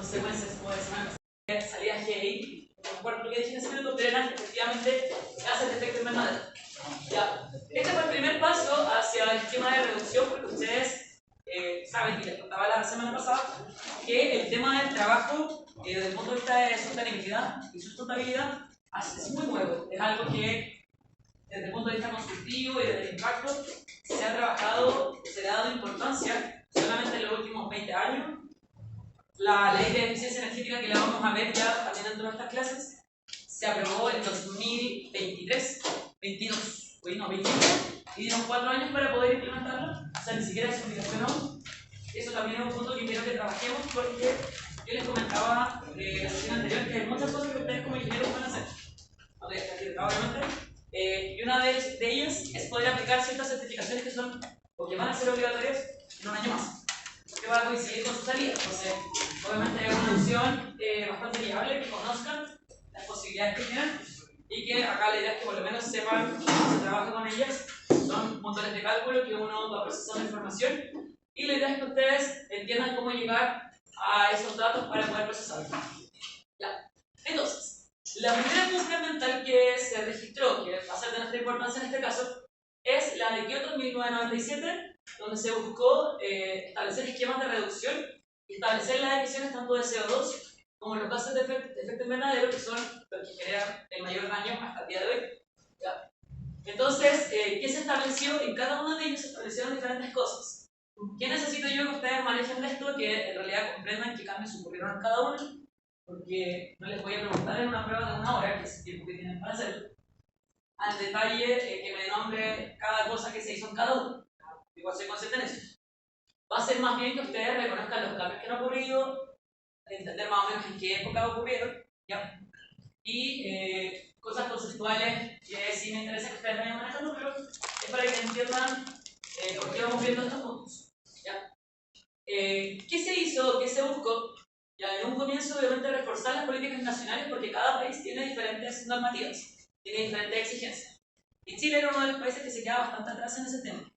consecuencias, como decían, salía GI, no me acuerdo lo que dije en ese minuto, pero eran efectivamente gases de efecto invernadero. Ya. Este fue el primer paso hacia el esquema de reducción, porque ustedes saben, y les contaba la semana pasada, que el tema del trabajo, desde el punto de vista de sostenibilidad y sustentabilidad, es muy nuevo. Es algo que, desde el punto de vista consultivo y desde el impacto, se ha trabajado, se le ha dado importancia solamente en los últimos 20 años. La ley de eficiencia energética, que la vamos a ver ya también dentro de estas clases, se aprobó en 2023, 22, hoy no, 21, y dieron 4 años para poder implementarlo, o sea, ni siquiera es obligación aún. Eso también es un punto que quiero que trabajemos, porque yo les comentaba en la sesión anterior que hay muchas cosas que ustedes como ingenieros pueden hacer, obviamente, y una de ellas es poder aplicar ciertas certificaciones que son o que van a ser obligatorias en un año más, que va a coincidir con su salida. Entonces, obviamente es una opción bastante viable que conozcan las posibilidades que tienen y que acá la idea es que por lo menos sepan cómo se trabaja con ellas. Son motores de cálculo que uno va procesando información y la idea es que ustedes entiendan cómo llegar a esos datos para poder procesarlos. Ya. Entonces, la primera cuestión ambiental que se registró, que va a ser de nuestra importancia en este caso, es la de Kioto en 1997, donde se buscó establecer esquemas de reducción y establecer las emisiones tanto de CO2 como los gases de efecto invernadero, que son los que generan el mayor daño hasta el día de hoy. ¿Ya? Entonces, ¿qué se estableció? En cada uno de ellos se establecieron diferentes cosas. ¿Qué necesito yo que ustedes manejen de esto? Que en realidad comprendan qué cambios ocurrieron en cada uno, porque no les voy a preguntar en una prueba de 1 hora, que es el tiempo que tienen para hacerlo, al detalle que me nombre cada cosa que se hizo en cada uno. Igual soy consciente en eso. Va a ser más bien que ustedes reconozcan los cambios que han ocurrido, entender más o menos en qué época ocurrieron, ¿ya? Y cosas conceptuales que sí me interesa que ustedes vayan manejando, pero es para que entiendan por qué vamos viendo estos puntos, ¿ya? ¿Qué se hizo? ¿Qué se buscó? Ya, en un comienzo, obviamente, reforzar las políticas nacionales porque cada país tiene diferentes normativas, tiene diferentes exigencias. Y Chile era uno de los países que se queda bastante atrás en ese tema.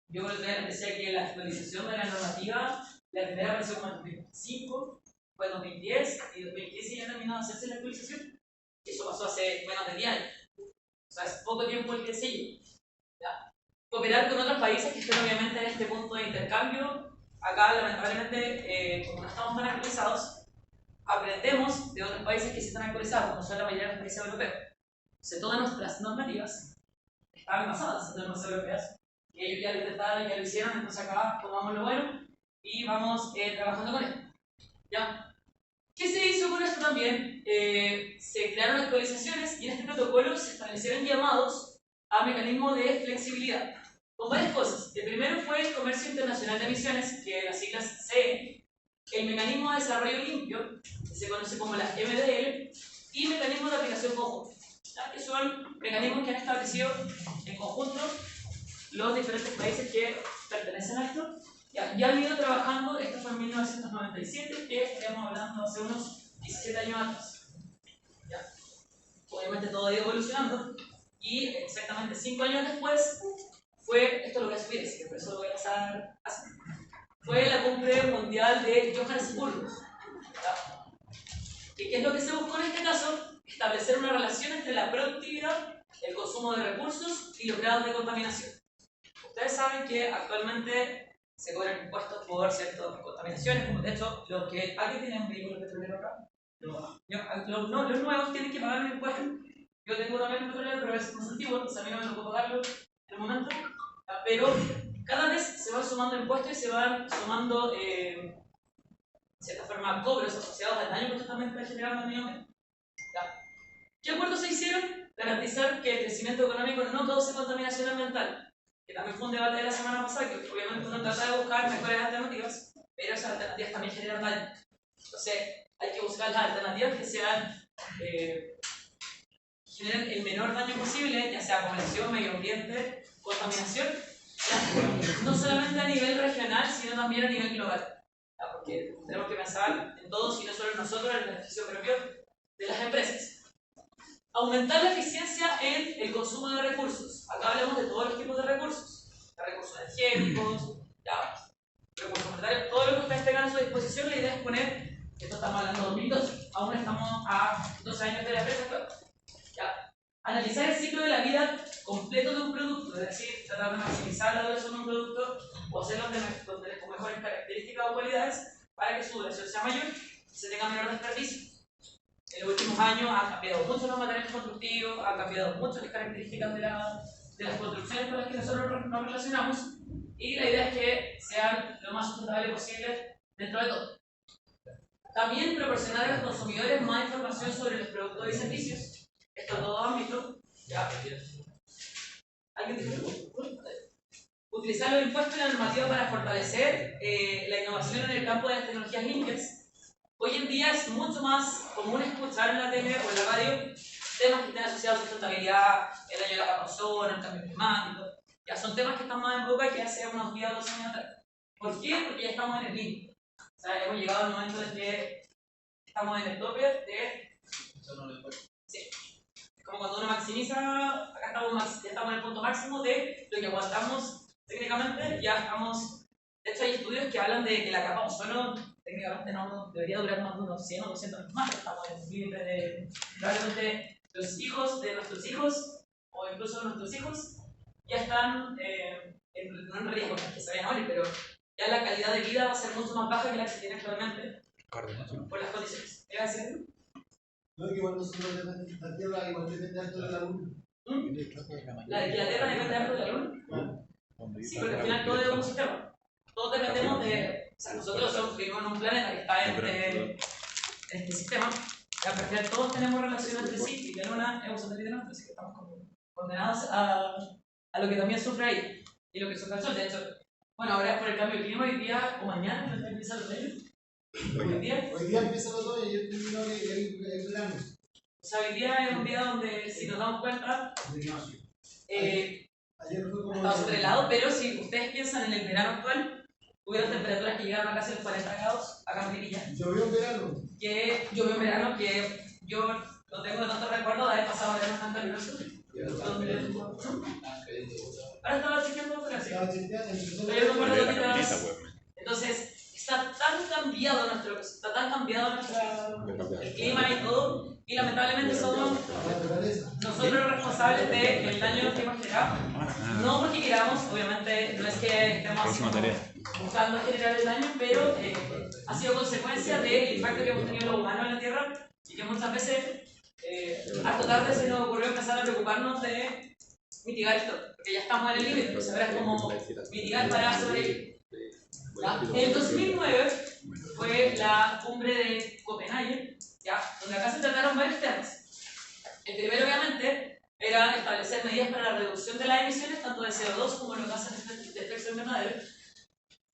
Yo creo que les decía que la actualización de la normativa, la primera apareció como en 2005, fue en 2010, y en 2015 ya terminó de hacerse la actualización. Eso pasó hace menos de 10 años. O sea, es poco tiempo el que sigue. Cooperar con otros países que estén obviamente en este punto de intercambio. Acá, lamentablemente, como no estamos tan actualizados, aprendemos de otros países que sí están actualizados, como son la mayoría de los países europeos. Entonces, todas nuestras normativas estaban basadas en normas europeas, que ellos ya lo intentaron y ya lo hicieron, entonces acá tomamos lo bueno y vamos trabajando con esto. ¿Ya? ¿Qué se hizo con esto también? Se crearon actualizaciones y en este protocolo se establecieron llamados a mecanismos de flexibilidad, con varias cosas. El primero fue el Comercio Internacional de Emisiones, que las siglas CE, el Mecanismo de Desarrollo Limpio, que se conoce como la MDL, y mecanismos de aplicación conjunta, que son mecanismos que han establecido en conjunto los diferentes países que pertenecen a esto. Ya han ido trabajando, esto fue en 1997, que estaríamos hablando hace unos 17 años atrás. ¿Ya? Obviamente todo ha ido evolucionando y exactamente 5 años después fue, esto lo voy a subir, así que por eso lo voy a pasar así. Fue la cumbre mundial de Johannesburgo. ¿Y qué es lo que se buscó en este caso? Establecer una relación entre la productividad, el consumo de recursos y los grados de contaminación. Ustedes saben que actualmente se cobran impuestos por ciertas contaminaciones, como de hecho, los que alguien tiene un vehículo petrolero acá, los nuevos tienen que pagar un impuesto. Yo tengo también un petrolero, pero es más antiguo, entonces a mí no me tocó pagarlo en el momento, pero cada vez se van sumando impuestos y se van sumando, de cierta forma, cobros asociados al daño que esto también está generando al medio ambiente. ¿Qué acuerdos se hicieron? Garantizar que el crecimiento económico no cause contaminación ambiental, que también fue un debate de la semana pasada, que obviamente uno trata de buscar mejores alternativas, pero esas alternativas también generan daño. Entonces, hay que buscar las alternativas que sean, que generen el menor daño posible, ya sea población, medio ambiente, contaminación, no solamente a nivel regional, sino también a nivel global. Porque tenemos que pensar en todos y no solo en nosotros, en el beneficio propio de las empresas. Aumentar la eficiencia en el consumo de recursos. Acá hablamos de todos los tipos de recursos. Recursos energéticos, recursos monetarios, todo lo que ustedes tengan a su disposición. La idea es poner estos 12 años de la empresa actual. Ya. Analizar el ciclo de la vida completo de un producto, es decir, tratar de maximizar la duración de un producto o hacerlo con mejores características o cualidades para que su duración sea mayor y se tenga menor desperdicio. En los últimos años han cambiado mucho los materiales constructivos, han cambiado mucho las características de las construcciones con las que nosotros nos relacionamos y la idea es que sean lo más sustentable posible dentro de todo. También proporcionar a los consumidores más información sobre los productos y servicios. Esto en todo ámbito. ¿Ya? ¿Alguien dice? Utilizar los impuestos y la normativa para fortalecer la innovación en el campo de las tecnologías limpias. Hoy en día es mucho más común escuchar en la tele o en la radio temas que estén asociados a sustentabilidad, el daño de la capa de ozono, el cambio climático. Ya son temas que están más en boca que hace unos 10 o 12 años atrás. ¿Por qué? Porque ya estamos en el límite. O sea, hemos llegado al momento en que estamos en el tope de... Sí. Es como cuando uno maximiza, acá ya estamos en el punto máximo de lo que aguantamos técnicamente, ya estamos... De hecho, hay estudios que hablan de que la capa de ozono técnicamente no debería durar más de unos 100 o 200 años más. Estamos en el límite de probablemente los hijos de nuestros hijos o incluso nuestros hijos ya están no en riesgo, no es que se vayan a morir, pero ya la calidad de vida va a ser mucho más baja que la que se tiene actualmente por las condiciones. ¿Qué va a decir? No, que igual nosotros la Tierra igual depende harto de la Luna. ¿La Tierra depende harto de la Luna? Sí, porque al final todo es un sistema. Todos dependemos de... O sea, nosotros vivimos en un planeta que está en este sistema. Al final todos tenemos relación entre sí y la Luna es un satélite nuestro, así que estamos como condenados a lo que también sufre ahí y lo que sufre el Sol. De hecho, bueno, ahora es por el cambio de clima, hoy día o mañana empieza el otoño. Hoy día empieza el otoño y yo termino el verano. O sea, hoy día es un día donde, si nos damos cuenta, ayer fue como estaba súper helado, pero si ustedes piensan en el verano actual, hubieron temperaturas que llegaron a casi los 40 grados acá en Melilla. Llovió en verano. Llovió en verano, que yo no tengo tanto recuerdo de haber pasado verano tan caluroso. Ahora estaba chequeando, pero sí. Pero yo me acuerdo que entonces, está tan cambiado el clima y todo, y lamentablemente somos nosotros los responsables del daño que hemos generado. No porque queramos, obviamente, no es que estemos buscando generar el daño, pero ha sido consecuencia del impacto que hemos tenido los humanos en la Tierra y que muchas veces, hasta tarde se nos ocurrió empezar a preocuparnos de mitigar esto, porque ya estamos en el límite, entonces ahora es como mitigar para sobrevivir. En el 2009 fue la cumbre de Copenhague, ¿ya? Donde acá se trataron varios temas. El primero, obviamente, era establecer medidas para la reducción de las emisiones, tanto de CO2 como de gases de efecto invernadero,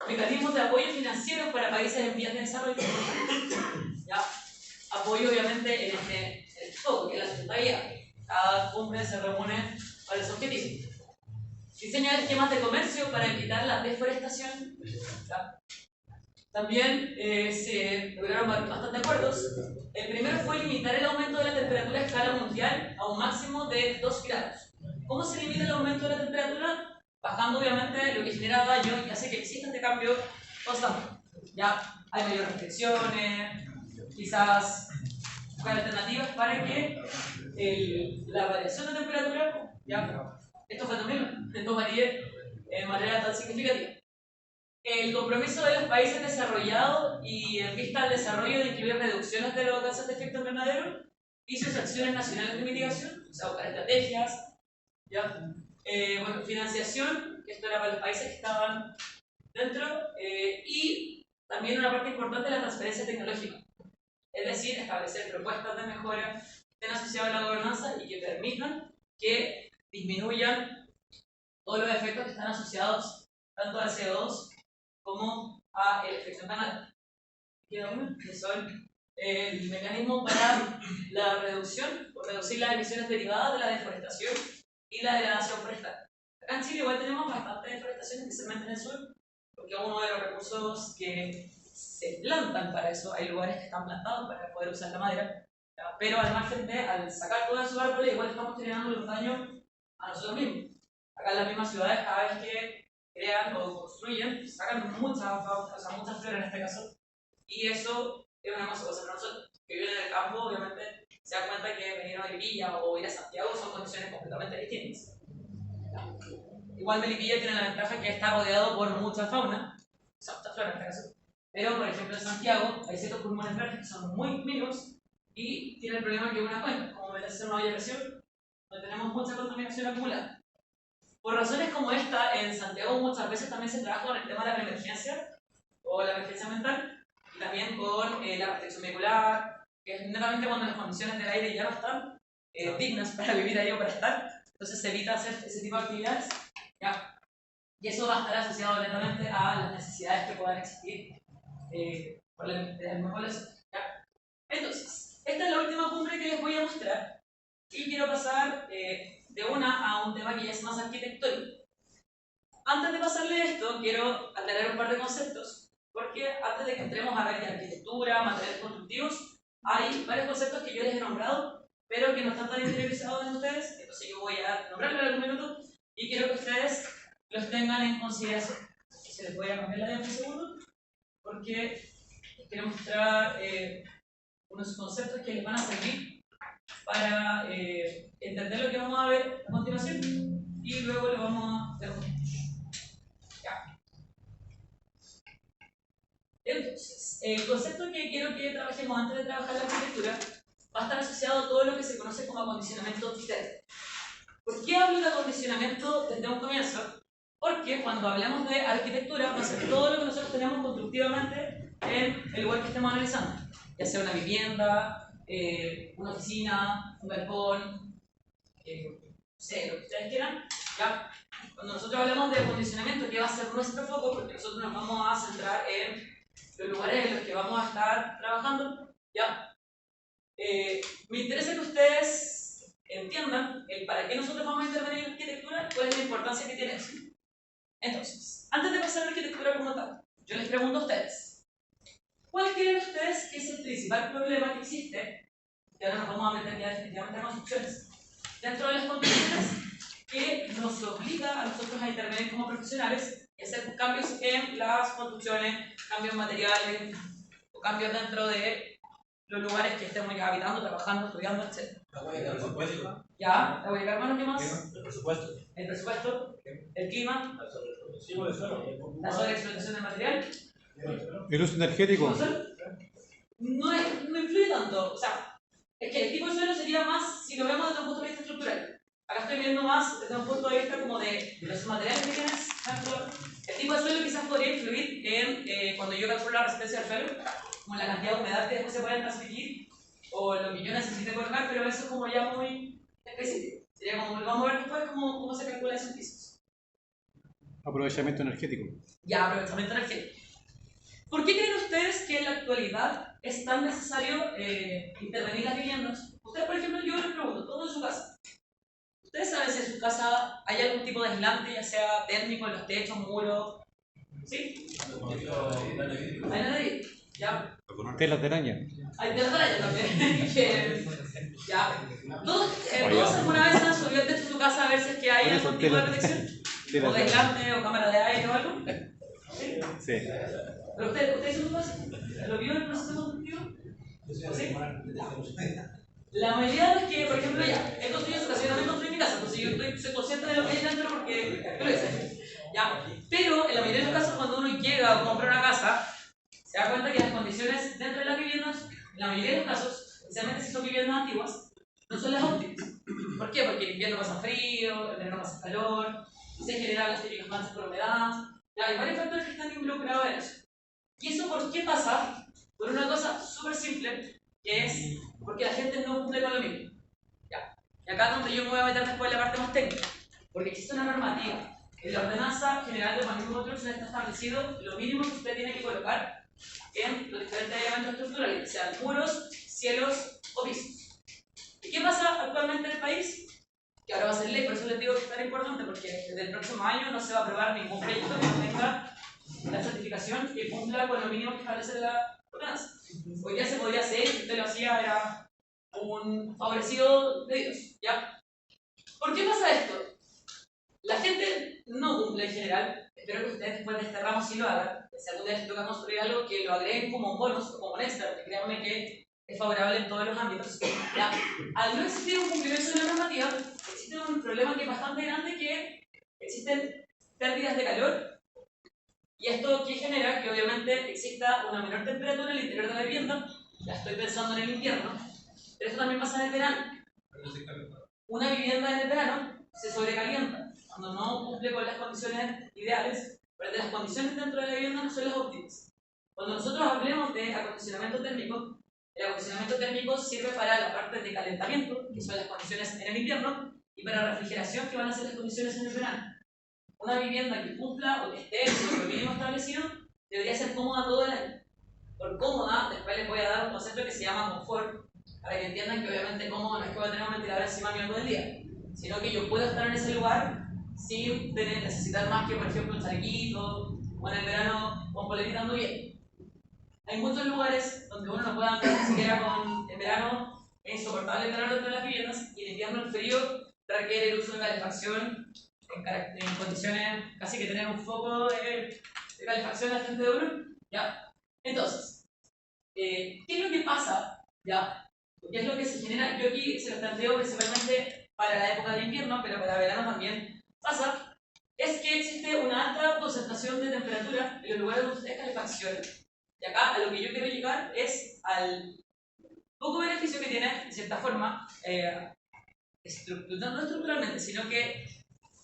mecanismos de apoyo financiero para países en vías de desarrollo, ¿ya? Apoyo, obviamente, en este foco, que es la sustentabilidad. Cada cumbre se reúne para ese objetivo. Diseñar esquemas de comercio para evitar la deforestación. ¿Ya? También se lograron bastantes acuerdos. El primero fue limitar el aumento de la temperatura a escala mundial a un máximo de 2 grados. ¿Cómo se limita el aumento de la temperatura? Bajando obviamente lo que genera daño y hace que exista este cambio constante. Ya hay mayores restricciones, quizás buscar alternativas para que la variación de temperatura, ya, esto fue también, esto varíe de manera tan significativa. El compromiso de los países desarrollados y en vista al desarrollo de incluir reducciones de los gases de efecto invernadero y sus acciones nacionales de mitigación, o sea, buscar estrategias, ¿ya? Bueno, financiación, que esto era para los países que estaban dentro, y también una parte importante la transferencia tecnológica, es decir, establecer propuestas de mejora que estén asociadas a la gobernanza y que permitan que disminuyan todos los efectos que están asociados tanto al CO2 como al efecto invernadero. Que son el mecanismo para la reducción o reducir las emisiones derivadas de la deforestación y la degradación forestal. Acá en Chile igual tenemos bastante deforestación, especialmente en el sur, porque es uno de los recursos que se plantan para eso. Hay lugares que están plantados para poder usar la madera, ¿ya? Pero al margen de, al sacar todos esos árboles, igual estamos generando los daños a nosotros mismos. Acá en las mismas ciudades, cada vez que crean o construyen, sacan muchas flores en este caso, y eso es una cosa para nosotros, que viven en el campo, obviamente, sea Melipilla o ir a Santiago son condiciones completamente distintas. Igual Melipilla tiene la ventaja que está rodeado por mucha fauna, o sea, mucha flora en este caso. Pero, por ejemplo, en Santiago hay ciertos pulmones verdes que son muy mínimos y tiene el problema que una cuenca, como meterse en una olla de presión, donde tenemos mucha contaminación acumulada. Por razones como esta, en Santiago muchas veces también se trabaja con el tema de la preemergencia o la emergencia mental y también con la restricción vehicular, que es netamente cuando las condiciones del aire ya no están dignas para vivir ahí o para estar, entonces se evita hacer ese tipo de actividades. ¿Ya? Y eso va a estar asociado netamente a las necesidades que puedan existir por la misma población. ¿Ya? Entonces, esta es la última cumbre que les voy a mostrar y quiero pasar de una a un tema que ya es más arquitectónico. Antes de pasarle esto, quiero aclarar un par de conceptos, porque antes de que entremos a ver de arquitectura, materiales constructivos, hay varios conceptos que yo les he nombrado, pero que no están tan interiorizados en ustedes, entonces yo voy a nombrarlos en algún minuto y quiero que ustedes los tengan en consideración. Se les voy a cambiar la diapositiva un segundo, porque les quiero mostrar unos conceptos que les van a servir para entender lo que vamos a ver a continuación y luego lo vamos a ver. Ya. Entonces, el concepto que quiero que trabajemos antes de trabajar la arquitectura va a estar asociado a todo lo que se conoce como acondicionamiento térmico. ¿Por qué hablo de acondicionamiento desde un comienzo? Porque cuando hablamos de arquitectura va a ser todo lo que nosotros tenemos constructivamente en el lugar que estemos analizando, ya sea una vivienda, una oficina, un balcón, no sé, lo que ustedes quieran. ¿Ya? Cuando nosotros hablamos de acondicionamiento, ¿qué va a ser nuestro foco? Porque nosotros nos vamos a centrar en los lugares en los que vamos a estar trabajando. ¿Ya? Me interesa que ustedes entiendan el para qué nosotros vamos a intervenir en la arquitectura, cuál es la importancia que tiene eso. Entonces, antes de pasar a la arquitectura como tal, yo les pregunto a ustedes, ¿cuál creen ustedes que es el principal problema que existe? Y ahora nos vamos a meter ya definitivamente a construcciones. Dentro de las condiciones que nos obliga a nosotros a intervenir como profesionales y hacer cambios en las construcciones, cambios materiales o cambios dentro de los lugares que estemos ya habitando, trabajando, estudiando, etc. La huella de presupuesto. Ya, la huella de carbono, ¿qué más? El presupuesto. El presupuesto, el clima, La sobreexplotación del suelo. la sobreexplotación del material. El uso energético. No influye tanto, o sea, es que el tipo de suelo sería más si lo vemos desde un punto de vista estructural. Acá estoy viendo más desde un punto de vista como de los materiales que tienes. El tipo de suelo quizás podría influir en cuando yo calculo la resistencia del suelo, como la cantidad de humedad que después se puede transmitir o lo que yo necesite colocar, pero eso es como ya muy específico. Sería como, vamos a ver después cómo se calcula esos pisos. Aprovechamiento energético. Ya, aprovechamiento energético. ¿Por qué creen ustedes que en la actualidad es tan necesario intervenir las viviendas? Ustedes, por ejemplo, yo les pregunto, todo en su casa. ¿Ustedes saben si en su casa hay algún tipo de aislante, ya sea térmico en los techos, muros? ¿Sí? Hay nada, ¿ya? Telas de araña. Hay telas de araña también. ¿Ya? ¿Todos alguna vez han subido al techo de su casa a ver si es que hay algún tipo de protección? ¿O de aislante, o cámara de aire o algo? ¿Sí? Sí. ¿Pero usted hizo su casa? ¿Lo vio en el proceso constructivo? ¿Sí? La mayoría de los que, por ejemplo, ya, he construido su casa, yo también construí mi casa, entonces yo soy consciente de lo que hay dentro porque yo lo hice. ¿Ya? Pero en la mayoría de los casos, cuando uno llega o compra una casa, se da cuenta que las condiciones dentro de las viviendas, en la mayoría de los casos, especialmente si son viviendas antiguas, no son las óptimas. ¿Por qué? Porque el invierno pasa frío, el verano pasa calor, se generan las típicas manchas por humedad. Ya, hay varios factores que están involucrados en eso. ¿Y eso por qué pasa? Por una cosa súper simple, que es porque la gente no cumple con lo mismo. Ya. Y acá es donde yo me voy a meter después en la parte más técnica. Porque existe una normativa. En la ordenanza general de urbanismo y construcción está establecido lo mínimo que usted tiene que colocar en los diferentes elementos estructurales, sean muros, cielos o pisos. ¿Y qué pasa actualmente en el país? Que ahora va a ser ley, por eso les digo que es tan importante, porque desde el próximo año no se va a aprobar ningún proyecto que no tenga la certificación que cumpla con lo mínimo que establece la ordenanza. Hoy día se podría hacer, si usted lo hacía, era un favorecido de Dios, ¿ya? ¿Por qué pasa esto? La gente no cumple en general. Espero que ustedes después de este ramo sí lo hagan. Si algún día les toca construir algo, que lo agreguen como un bonus o como un extra, porque créanme que es favorable en todos los ámbitos. ¿Ya? Al no existir un cumplimiento de la normativa, existe un problema que es bastante grande, que existen pérdidas de calor, y esto que genera que obviamente exista una menor temperatura en el interior de la vivienda. Ya estoy pensando en el invierno, pero esto también pasa en el verano. Una vivienda en el verano se sobrecalienta cuando no cumple con las condiciones ideales, pero las condiciones dentro de la vivienda no son las óptimas. Cuando nosotros hablemos de acondicionamiento térmico, el acondicionamiento térmico sirve para la parte de calentamiento, que son las condiciones en el invierno, y para refrigeración, que van a ser las condiciones en el verano. Una vivienda que cumpla o que esté en lo mínimo establecido debería ser cómoda todo el año. Por cómoda, después les voy a dar un concepto que se llama confort, para que entiendan que obviamente cómodo no es que voy a tener un ventilador encima mío todo el día, sino que yo puedo estar en ese lugar sin necesitar más que, por ejemplo, un chalequito, o en el verano con polerita ando bien. Hay muchos lugares donde uno no puede andar ni siquiera con el verano, es insoportable el calor dentro de las viviendas, y el invierno el frío requiere el uso de calefacción en condiciones casi que tener un foco de calefacción al frente de uno. ¿Ya? Entonces, ¿qué es lo que pasa? ¿Ya? ¿Qué es lo que se genera? Yo aquí se lo planteo principalmente para la época de invierno, pero para verano también pasa, es que existe una alta concentración de temperatura en los lugares donde ustedes calefaccionan. Y acá a lo que yo quiero llegar es al poco beneficio que tiene, de cierta forma, no estructuralmente, sino que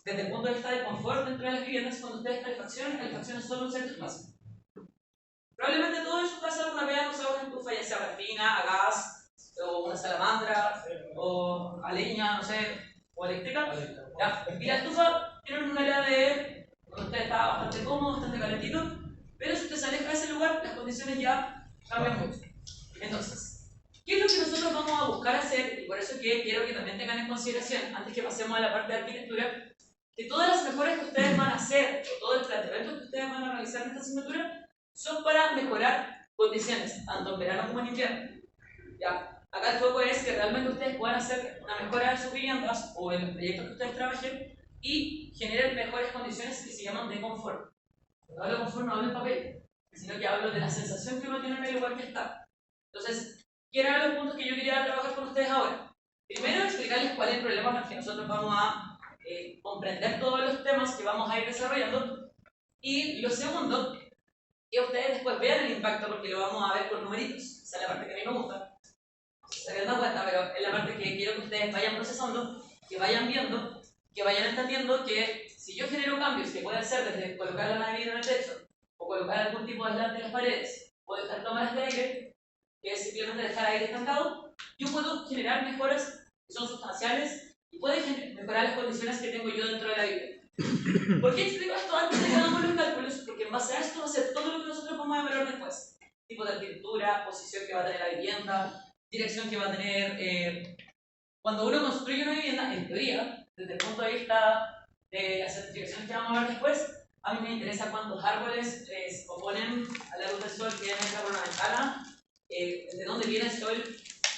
desde el punto de vista del confort dentro de las viviendas, cuando ustedes calefaccionan solo un cierto espacio. Probablemente todos en su casa alguna vez han usado una estufa, ya sea parafina, a gas, o una salamandra, o a leña, no sé, o eléctrica. ¿Ya? Y la estufa tiene un área de donde usted está bastante cómodo, bastante calentito, pero si usted se aleja de ese lugar, las condiciones ya cambian mucho. Entonces, ¿qué es lo que nosotros vamos a buscar hacer? Y por eso que quiero que también tengan en consideración, antes que pasemos a la parte de arquitectura, que todas las mejoras que ustedes van a hacer, o todos los planteamientos que ustedes van a realizar en esta asignatura, son para mejorar condiciones, tanto en verano como en invierno. ¿Ya? Acá el foco es que realmente ustedes puedan hacer una mejora de sus viviendas o en los proyectos que ustedes trabajen y generen mejores condiciones que se llaman de confort. Cuando hablo de confort no hablo de papel, sino que hablo de la sensación que uno tiene en el lugar que está. Entonces, ¿qué eran los puntos que yo quería trabajar con ustedes ahora? Primero, explicarles cuál es el problema para que nosotros vamos a comprender todos los temas que vamos a ir desarrollando. Y lo segundo, que ustedes después vean el impacto, porque lo vamos a ver con numeritos. Esa es la parte que a mí me gusta. Se habían dado cuenta, pero es la parte que quiero que ustedes vayan procesando, que vayan viendo, que vayan entendiendo que si yo genero cambios que pueden ser desde colocar la navilla en el techo, o colocar algún tipo de aislante en las paredes, o dejar cámaras de aire, que es simplemente dejar aire estancado, yo puedo generar mejoras que son sustanciales y pueden mejorar las condiciones que tengo yo dentro de la vivienda. ¿Por qué explico esto antes de que hagamos los cálculos? Porque en base a esto va a ser todo lo que nosotros vamos a evaluar después. Tipo de arquitectura, posición que va a tener la vivienda, dirección que va a tener. Cuando uno construye una vivienda, en teoría, desde el punto de vista de las certificaciones que vamos a ver después, a mí me interesa cuántos árboles se oponen a la luz del sol que entra por una ventana, de dónde viene el sol,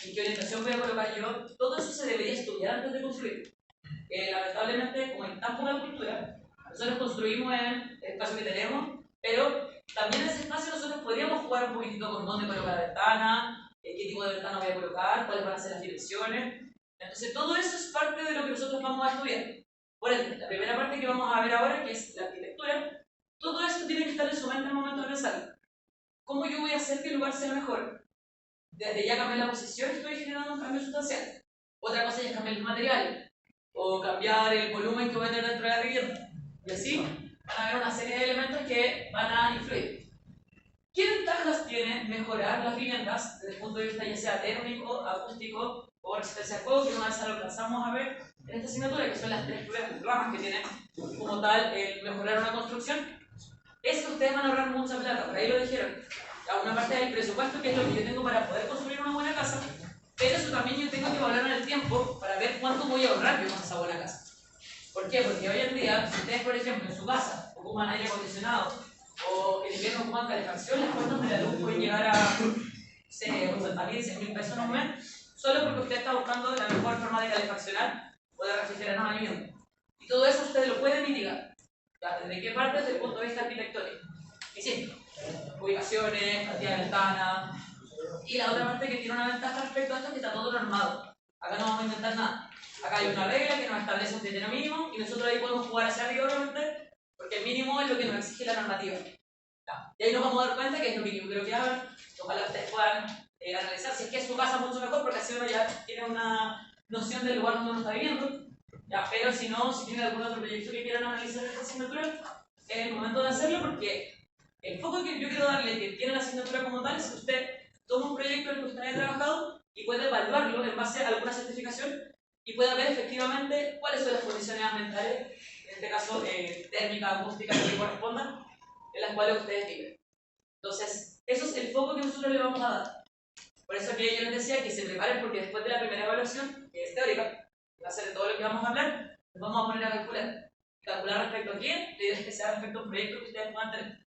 en qué orientación voy a colocar yo. Todo eso se debería estudiar antes de construir. Lamentablemente, como hay tan poca cultura, nosotros construimos en el espacio que tenemos, pero también en ese espacio nosotros podríamos jugar un poquitito con dónde colocar la ventana, qué tipo de ventana voy a colocar, cuáles van a ser las dimensiones. Entonces, todo eso es parte de lo que nosotros vamos a estudiar. Por ende, la primera parte que vamos a ver ahora, que es la arquitectura, todo esto tiene que estar en su mente al momento de pensar. ¿Cómo yo voy a hacer que el lugar sea mejor? Desde ya cambié la posición, estoy generando un cambio sustancial. Otra cosa ya es cambiar los materiales, o cambiar el volumen que voy a tener dentro de la vivienda. Y así van a haber una serie de elementos que van a influir. ¿Qué ventajas tiene mejorar las viviendas desde el punto de vista ya sea térmico, acústico o resistencia al fuego, que una vez lo alcanzamos a ver en esta asignatura, que son las tres ramas que tiene como tal el mejorar una construcción? Es que ustedes van a ahorrar mucha plata, por ahí lo dijeron. Una parte del presupuesto, que es lo que yo tengo para poder construir una buena casa, pero eso también yo tengo que valorar en el tiempo para ver cuánto voy a ahorrar yo con esa buena casa. ¿Por qué? Porque hoy en día, si ustedes, por ejemplo, en su casa ocupan aire acondicionado o en invierno ocupan calefacción, las cuentas de la luz pueden llegar a 80.000, 100.000 pesos en un mes, solo porque usted está buscando la mejor forma de calefaccionar o de refrigerar una vivienda. Y todo eso usted lo puede mitigar. ¿Desde qué parte? Desde el punto de vista arquitectónico. Y sí, ubicaciones, cantidad de ventanas, Y la otra parte que tiene una ventaja respecto a esto es que está todo normado. Acá no vamos a inventar nada. Acá hay una regla que nos establece un criterio mínimo y nosotros ahí podemos jugar hacia arriba, obviamente, porque el mínimo es lo que nos exige la normativa. ¿Ya? Y ahí nos vamos a dar cuenta que es lo que yo creo que hagan. Ojalá ustedes puedan analizar si es que es su casa mucho mejor, porque así uno ya tiene una noción del lugar donde uno está viviendo. ¿Ya? Pero si no, si tienen algún otro proyecto que quieran analizar esta asignatura, es el momento de hacerlo, porque el foco que yo quiero darle, que tiene la asignatura como tal, es que usted toma un proyecto en el que usted haya trabajado y puede evaluarlo en base a alguna certificación y pueda ver efectivamente cuáles son las condiciones ambientales, en este caso térmicas, acústicas, que correspondan, en las cuales ustedes viven. Entonces, eso es el foco que nosotros le vamos a dar. Por eso que yo les decía que se preparen, porque después de la primera evaluación, que es teórica, que va a ser de todo lo que vamos a hablar, nos vamos a poner a calcular. Calcular respecto a quién, la idea es que sea respecto a un proyecto que ustedes puedan tener.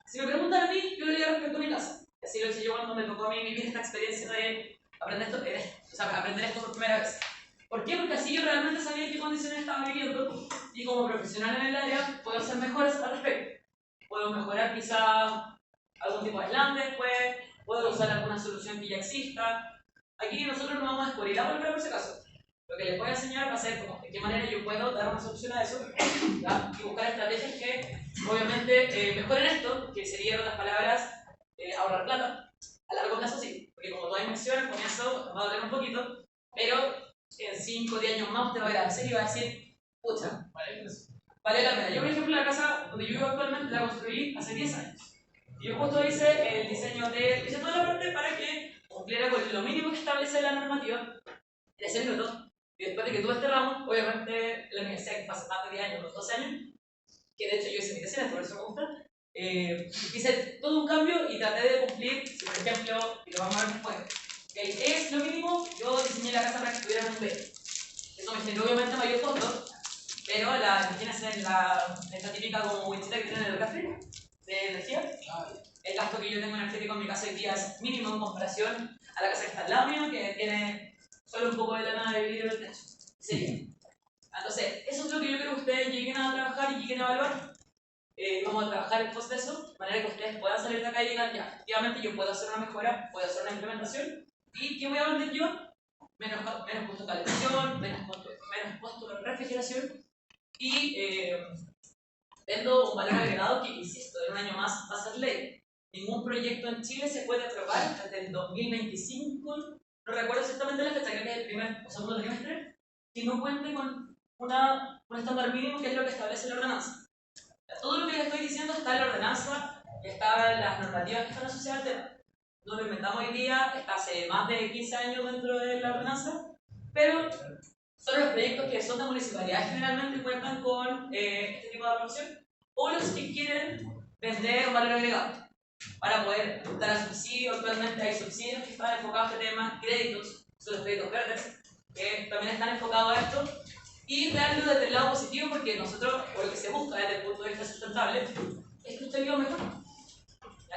Si me preguntan a mí, yo le diría respecto a mi casa. Así lo hice yo cuando me tocó a mí vivir esta experiencia de aprender esto por primera vez. ¿Por ququé? Porque así yo realmente sabía en qué condiciones estaba viviendo y como profesional en el área puedo hacer mejoras al respecto. Puedo mejorar quizá algún tipo de aislante después, puedo usar alguna solución que ya exista. Aquí nosotros no vamos a descubrir la pólvora por ese caso. Lo que les voy a enseñar va a ser como de qué manera yo puedo dar una solución a eso, ¿ya? Y buscar estrategias que obviamente mejoren esto, que sería en otras palabras ahorrar plata. A largo plazo sí, porque como toda inversión al comienzo va a doler un poquito, pero en 5 o 10 años más te va a agradecer y va a decir, pucha, vale la pena. Yo, por ejemplo, la casa donde yo vivo actualmente la construí hace 10 años. Y yo justo hice el diseño hice toda la parte para que cumpliera con lo mínimo que establece la normativa, de 6 minutos. Y después de que tuve este ramo, obviamente la universidad que pasa más de 10 años, unos 12 años, que de hecho yo hice mi tesis, por eso me gusta, hice todo un cambio y traté de cumplir, si por ejemplo, y lo vamos a ver después, el E es lo mínimo, yo diseñé la casa para que tuviera un B. Eso me generó obviamente mayor costo, pero imagínense esta típica como winchita que tienen en el café de energía. El gasto que yo tengo energético en mi casa hoy día es mínimo en comparación a la casa que está al lado mío, que tiene solo un poco de lana de vidrio en el techo. Sí. Entonces, eso es lo que yo creo que ustedes lleguen a trabajar y lleguen a evaluar. Vamos a trabajar en pos de eso, de manera que ustedes puedan salir de acá y digan, ya, efectivamente yo puedo hacer una mejora, puedo hacer una implementación, y ¿qué voy a vender yo? Menos costo de calefacción, menos costo de refrigeración, y vendo un valor agregado que, insisto, en un año más va a ser ley. Ningún proyecto en Chile se puede aprobar hasta el 2025, no recuerdo exactamente la fecha, creo que es el primer o segundo trimestre, si no cuente con un estándar mínimo que es lo que establece la ordenanza. Todo lo que les estoy diciendo está en la ordenanza, está en las normativas que están asociadas al tema. No lo inventamos hoy día, está hace más de 15 años dentro de la ordenanza, pero son los proyectos que son de municipalidad generalmente cuentan con este tipo de aprobación, o los que quieren vender un valor agregado para poder dar a subsidio. Actualmente hay subsidios que están enfocados a este tema, créditos, son los créditos verdes, que también están enfocados a esto, y verlo desde el lado positivo, porque nosotros, o lo que se busca desde el punto de vista sustentable, es que usted viva mejor.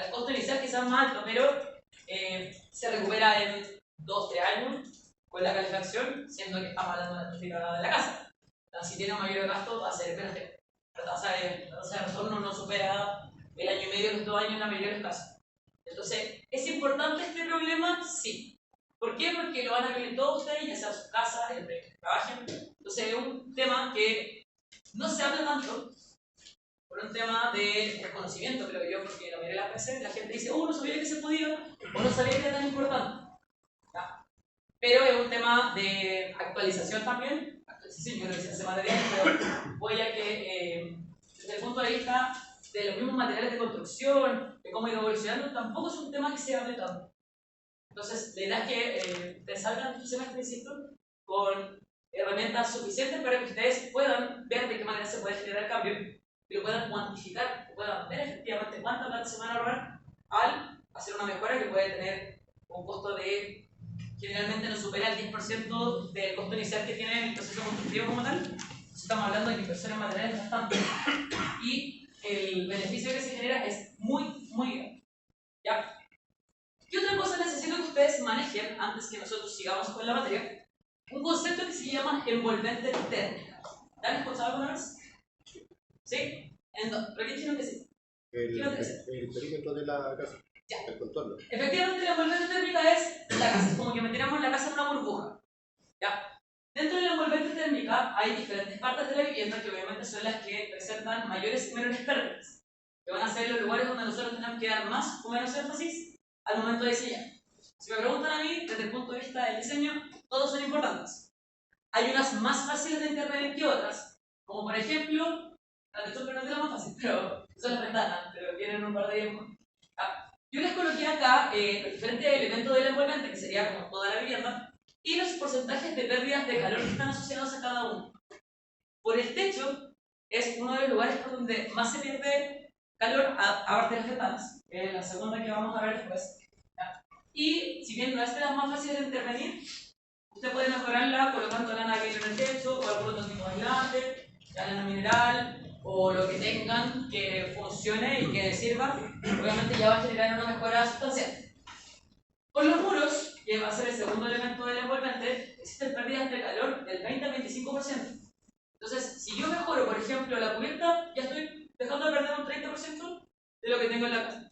El costo inicial quizás es más alto, pero se recupera en 2-3 años con la calefacción, siendo que estamos hablando de la electricidad de la casa. Entonces, si tiene un mayor gasto, va a ser menos tiempo. La tasa de retorno no supera el año y medio, los 2 años en la mayoría de los casos. Entonces, ¿es importante este problema? Sí. ¿Por qué? Porque lo van a vivir todos ustedes, ya sea en sus casas, en el proyecto que trabajen. Entonces, es un tema que no se habla tanto, por un tema de desconocimiento, creo yo, porque la mayoría de las veces la gente dice, no sabía que se podía, o no sabía que era tan importante. ¿Ya? Pero es un tema de actualización también. Actualización, yo creo que se hace material, pero voy a que, desde el punto de vista de los mismos materiales de construcción, de cómo ir evolucionando, tampoco es un tema que se hable tanto. Entonces, la idea es que te salgan tu semestre, insisto, con herramientas suficientes para que ustedes puedan ver de qué manera se puede generar el cambio, que lo puedan cuantificar, que puedan ver efectivamente cuánta plata se van a ahorrar al hacer una mejora que puede tener un costo de, generalmente no supera el 10% del costo inicial que tiene el proceso constructivo como tal. Entonces estamos hablando de que inversión en materiales bastante. Y el beneficio que se genera es muy, muy grande. ¿Ya? ¿Qué otra cosa necesito que ustedes manejen antes que nosotros sigamos con la materia? Un concepto que se llama envolvente térmica. ¿La han escuchado alguna vez? ¿Sí? ¿Pero qué tienen que decir? El perímetro de la casa. El contorno. Efectivamente, la envolvente térmica es la casa, es como que metiéramos la casa en una burbuja. ¿Ya? Dentro de la envolvente térmica hay diferentes partes de la vivienda que obviamente son las que presentan mayores y menores pérdidas, que van a ser los lugares donde nosotros tenemos que dar más o menos énfasis al momento de diseñar. Si me preguntan a mí, desde el punto de vista del diseño, todos son importantes. Hay unas más fáciles de intervenir que otras, como por ejemplo, la textura no es de la más fácil, pero son las ventanas, pero tienen un par de días. Yo les coloqué acá los diferentes elementos de la envolvente, que sería como toda la vivienda, y los porcentajes de pérdidas de calor que están asociados a cada uno. Por el techo es uno de los lugares por donde más se pierde calor, aparte de las ventanas, que es la segunda que vamos a ver después. Y si bien no es de las más fáciles de intervenir, usted puede mejorarla colocando lana que en el techo o algún otro tipo de aislante, lana mineral o lo que tengan que funcione y que sirva. Obviamente ya va a generar una mejora sustancial. Con los muros, que va a ser el segundo elemento del envolvente, existen pérdidas de calor del 20 al 25%. Entonces, si yo mejoro, por ejemplo, la cubierta, ya estoy dejando de perder un 30% de lo que tengo en la casa.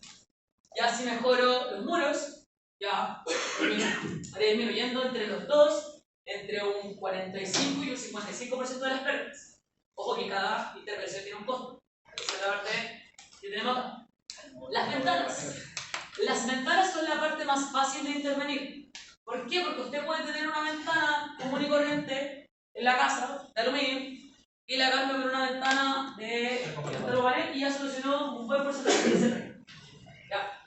Ya si mejoro los muros, ya haré disminuyendo entre los dos, entre un 45 y un 55% de las pérdidas. Ojo que cada intervención tiene un costo. Esa es la parte que tenemos acá. Las ventanas. Las ventanas son la parte más fácil de intervenir. ¿Por qué? Porque usted puede tener una ventana común y corriente en la casa, de aluminio, y la cambia por una ventana de termopanel y ya solucionó un buen porcentaje de ese reino. ¿Ya?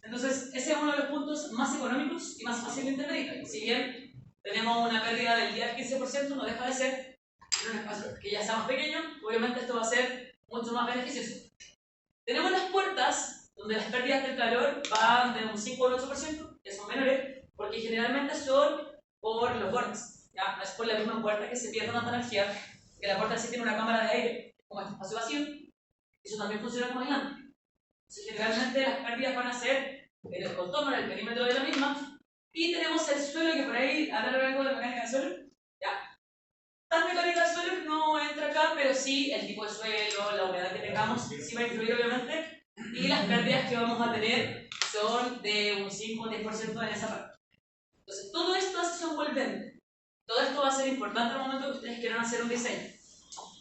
Entonces, ese es uno de los puntos más económicos y más fácil de intervenir. Si bien tenemos una pérdida del 10 al 15%, no deja de ser en un espacio que ya sea más pequeño, obviamente esto va a ser mucho más beneficioso. Tenemos las puertas, donde las pérdidas del calor van de un 5 al 8%, que son menores, porque generalmente son por los bordes. ¿Ya? No es por la misma puerta que se pierde tanta energía, que la puerta sí tiene una cámara de aire, como este espacio vacío, eso también funciona como aislante. Entonces, generalmente las pérdidas van a ser en el contorno, en el perímetro de la misma, y tenemos el suelo, que por ahí hablar algo de mecánica del suelo. ¿Ya? Tan mecánica del suelo no entra acá, pero sí el tipo de suelo, la humedad que tengamos, sí va a influir obviamente, y las pérdidas que vamos a tener son de un 5 o 10% en esa parte. Entonces, todo esto hace su envolvente. Todo esto va a ser importante al momento que ustedes quieran hacer un diseño.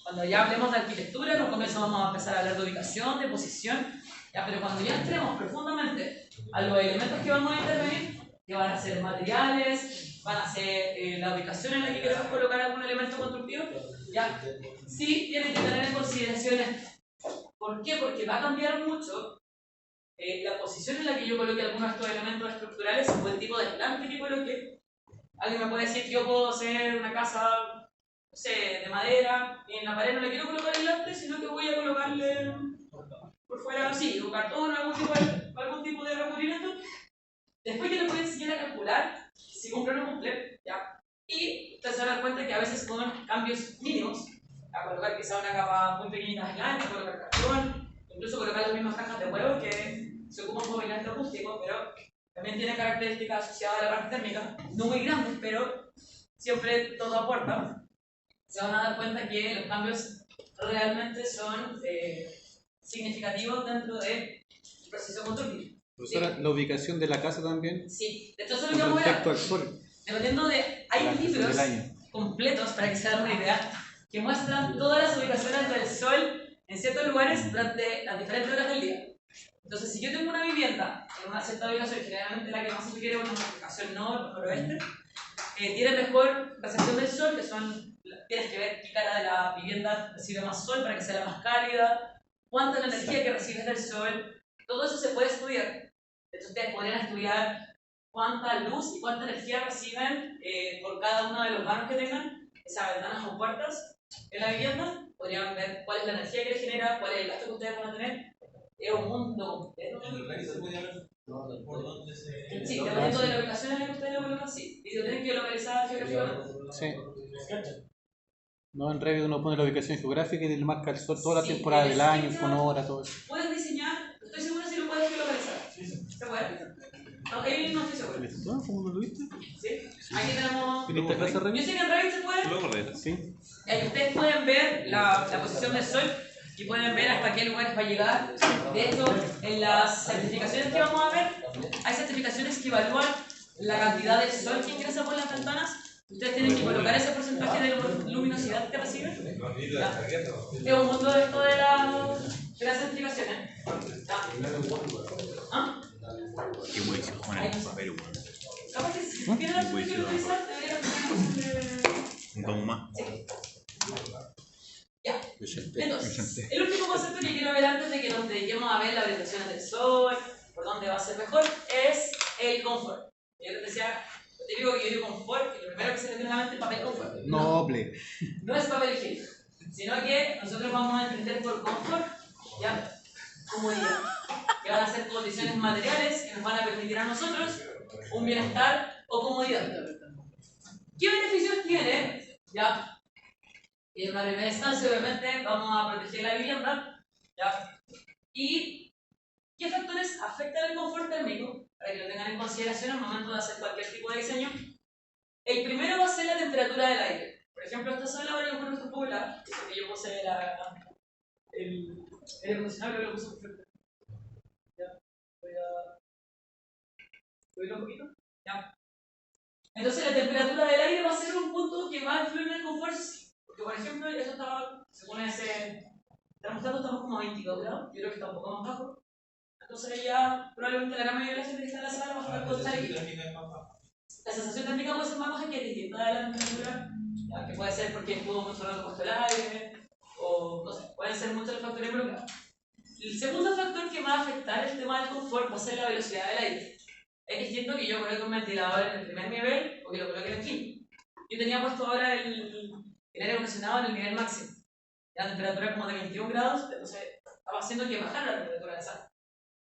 Cuando ya hablemos de arquitectura, en un comienzo vamos a empezar a hablar de ubicación, de posición, ya, pero cuando ya entremos profundamente a los elementos que vamos a intervenir, que van a ser materiales, van a ser la ubicación en la que queremos colocar algún elemento constructivo, ya, sí tienen que tener en consideración esto. ¿Por qué? Porque va a cambiar mucho la posición en la que yo coloque algunos de estos elementos estructurales o el tipo de aislante que coloque. Alguien me puede decir que yo puedo hacer una casa, no sé, de madera, y en la pared no le quiero colocar aislante, sino que voy a colocarle por fuera, sí, un cartón o algún tipo de recubrimiento. Después yo le voy a enseñar a calcular si cumple o no cumple, ¿ya? Y ustedes se van a dar cuenta que a veces con cambios mínimos, a colocar quizá una capa muy pequeñita de aislante, colocar cartón, incluso colocar las mismas cajas de huevos que se ocupan como aislante acústico, pero también tiene características asociadas a la parte térmica, no muy grandes, pero siempre todo aporta. Se van a dar cuenta que los cambios realmente son significativos dentro del proceso constructivo. Profesora, ¿Sí? la ubicación de la casa también. Sí, de hecho eso es lo que vamos a ver. Respecto al sol. Dependiendo de... Hay libros completos, para que se hagan una idea, que muestran todas las ubicaciones del sol en ciertos lugares durante las diferentes horas del día. Entonces, si yo tengo una vivienda en una cierta ubicación, generalmente la que más se requiere es una ubicación noroeste, tiene mejor recepción del sol, que son, tienes que ver qué cara de la vivienda recibe más sol para que sea la más cálida, cuánta es la energía que recibes del sol, todo eso se puede estudiar. De hecho, ustedes podrían estudiar cuánta luz y cuánta energía reciben por cada uno de los vanos que tengan, esas ventanas o puertas en la vivienda. Podrían ver cuál es la energía que les genera, cuál es el gasto que ustedes van a tener. Es un mundo completo. ¿Por dónde se...? Sí, dependiendo de la ubicación en la que ustedes lo colocan, sí. Y lo tienen que localizar geográficamente. Sí. No, en Revit uno pone la ubicación geográfica y le marca el sol toda la temporada del año, con hora, todo eso. Puedes diseñar, estoy seguro si lo puedes geolocalizar. ¿Se puede? No, ahí no estoy seguro. ¿Esto? ¿Cómo lo viste? Sí. Aquí tenemos... ¿En esta clase Yo Revit? sé que en Revit se puede. Luego, Reyes. Sí. Y ustedes pueden ver la posición del sol y pueden ver hasta qué lugares va a llegar. De hecho, en las certificaciones que vamos a ver, hay certificaciones que evalúan la cantidad de sol que ingresa por las ventanas. Ustedes tienen que colocar ese porcentaje de luminosidad que reciben. ¿Ya? Es un mundo de esto de las certificaciones. ¿Ya? ¿Ah? Qué güey se pone en papel, weón. Capaz que si tienen la opción de utilizar, deberían tener Un tomo más. Sí. Ya. Entonces, el último concepto que quiero ver antes de que nos dediquemos a ver las orientaciones del sol, por dónde va a ser mejor, es el confort. Yo les decía, lo típico que yo digo confort, que lo primero que se le viene a la mente es papel confort. Noble. No es papel higiénico, sino que nosotros vamos a entender por confort, ya, comodidad, que van a ser condiciones materiales que nos van a permitir a nosotros un bienestar o comodidad. ¿Qué beneficios tiene? Ya. Y en una primera instancia, obviamente, vamos a proteger la vivienda. ¿Ya? ¿Y qué factores afectan el confort térmico? Para que lo tengan en consideración al momento de hacer cualquier tipo de diseño. El primero va a ser la temperatura del aire. Por ejemplo, esta zona ahora yo conozco un poco la, eso que yo puse el aire acondicionado, creo que lo puse perfecto. ¿Ya? Voy a subirlo un poquito. ¿Ya? Entonces, la temperatura del aire va a ser un punto que va a influir en el confort. Porque, por ejemplo, eso estaba, según ese termostato, estamos como a 22 grados. Yo creo que está un poco más bajo. Entonces, ya probablemente la gran mayoría de la gente que está en la sala va a estar con chalequito. La sensación térmica puede ser más baja que es distinta de la temperatura, ya, que puede ser porque estuvo mucho rato puesto el aire, o no sé, pueden ser muchos los factores involucrados. El segundo factor que va a afectar el tema del confort va a ser la velocidad del aire. Es distinto que yo coloque un ventilador en el primer nivel o que lo coloque en el quinto. Yo tenía puesto ahora el aire acondicionado en el nivel máximo. La temperatura como de 21 grados, entonces estaba haciendo que bajara la temperatura de la sala.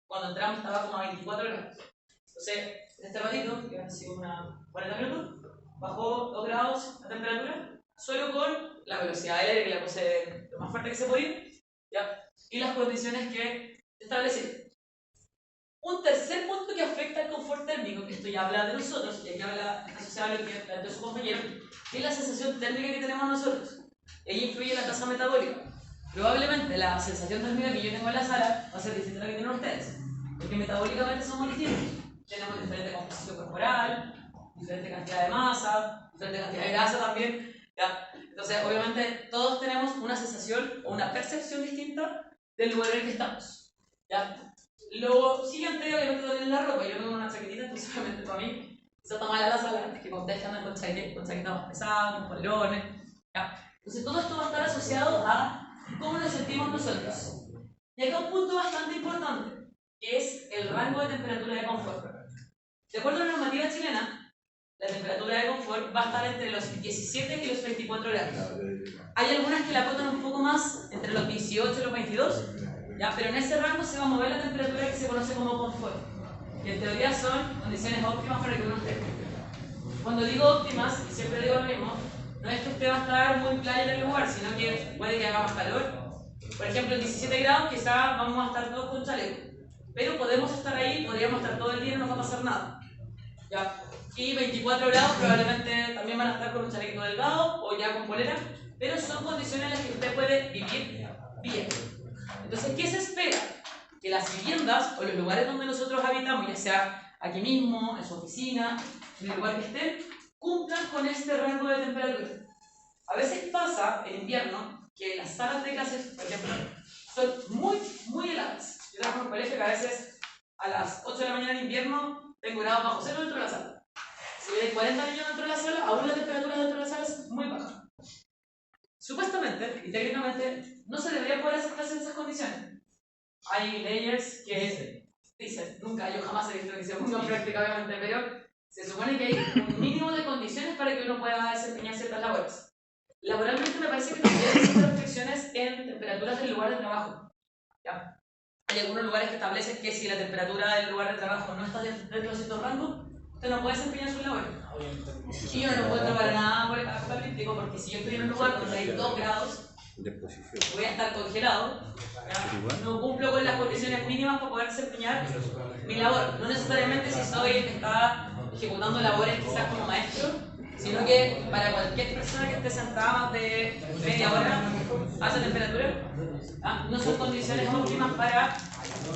Cuando entramos estaba como a 24 grados. Entonces, en este ratito, que han sido unas 40 minutos, bajó 2 grados la temperatura, solo con la velocidad del aire que la puse lo más fuerte que se podía, ¿ya? Y las condiciones que establecí. Un tercer punto que afecta al confort térmico, que esto ya habla de nosotros, y aquí habla asociado a lo que planteó su compañero, es la sensación térmica que tenemos nosotros. Ella influye en la tasa metabólica. Probablemente la sensación térmica que yo tengo en la sala va a ser distinta a la que tienen ustedes, porque metabólicamente somos distintos. Tenemos diferente composición corporal, diferente cantidad de masa, diferente cantidad de grasa también. ¿Ya? Entonces, obviamente, todos tenemos una sensación o una percepción distinta del lugar en el que estamos. ¿Ya? Lo siguiente, obviamente, también es la ropa. Yo tengo una chaquetita, entonces, obviamente, para mí, eso está mal a la sala, que ustedes andan con chaquetas más pesadas, con polerones. ¿Ya? Entonces, todo esto va a estar asociado a cómo nos sentimos nosotros. Y acá un punto bastante importante, que es el rango de temperatura de confort. De acuerdo a la normativa chilena, la temperatura de confort va a estar entre los 17 y los 24 grados. Hay algunas que la acotan un poco más, entre los 18 y los 22, ¿ya? Pero en ese rango se va a mover la temperatura que se conoce como confort, que en teoría son condiciones óptimas para que uno esté. Cuando digo óptimas, y siempre digo lo mismo, no es que usted va a estar muy playa en el lugar, sino que puede que haga más calor. Por ejemplo, en 17 grados quizá vamos a estar todos con chaleco, pero podemos estar ahí, podríamos estar todo el día y no nos va a pasar nada. ¿Ya? Y 24 grados probablemente también van a estar con un chaleco delgado o ya con polera, pero son condiciones en las que usted puede vivir bien. Entonces, ¿qué se espera? Que las viviendas o los lugares donde nosotros habitamos, ya sea aquí mismo, en su oficina, en el lugar que estén, cumplan con este rango de temperatura. A veces pasa en invierno que las salas de clases, por ejemplo, son muy heladas. Yo trabajo en un colegio que a veces a las 8 de la mañana en invierno tengo grados bajo cero dentro de la sala. Si hay 40 niños dentro de la sala, aún la temperatura dentro de la sala es muy baja. Supuestamente y técnicamente no se debería poder hacer clases en esas condiciones. Hay leyes que dicen, yo jamás he visto que se pongan en práctica obviamente, pero se supone que hay un mínimo de condiciones para que uno pueda desempeñar ciertas labores. Laboralmente me parece que también hay ciertas restricciones en temperaturas del lugar de trabajo. ¿Ya? Hay algunos lugares que establecen que si la temperatura del lugar de trabajo no está dentro de ciertos rangos, usted no puede desempeñar sus labores. Y yo no lo encuentro para nada apocalíptico, porque si yo estoy en un lugar donde hay 2 grados, voy a estar congelado, ¿ya? No cumplo con las condiciones mínimas para poder desempeñar mi labor. No necesariamente si soy el que está ejecutando labores quizás como maestro, sino que para cualquier persona que esté sentada más de media hora a esa temperatura, no son condiciones óptimas para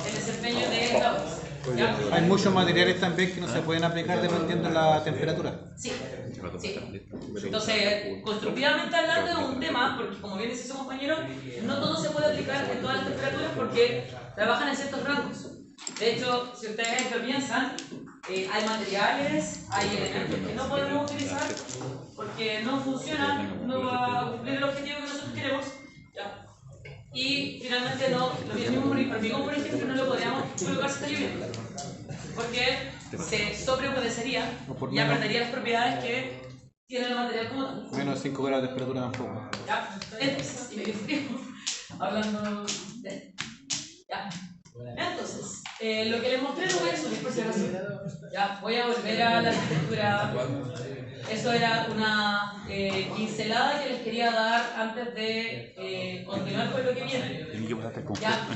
el desempeño de labores. ¿Ya? Hay muchos materiales también que no se pueden aplicar dependiendo de la temperatura. Sí, sí. Entonces, constructivamente hablando es un tema, porque como bien dice su compañero, no todo se puede aplicar en todas las temperaturas porque trabajan en ciertos rangos. De hecho, si ustedes lo piensan, hay materiales, hay elementos que no podemos utilizar porque no funcionan, no va a cumplir el objetivo que nosotros queremos. ¿Ya? Y finalmente no, lo mismo hormigón, por ejemplo, no lo podríamos colocar si está lloviendo, porque se sobrehumedecería y ya perdería las propiedades que tiene el material como tal. Menos 5 grados de temperatura tampoco. ¿Ya? Entonces, y medio frío, hablando de... ¿Ya? Entonces, lo que les mostré lo voy a subir por si acaso. Ya, voy a volver a la arquitectura. Eso era una pincelada que les quería dar antes de continuar con lo que viene. ¿Ya?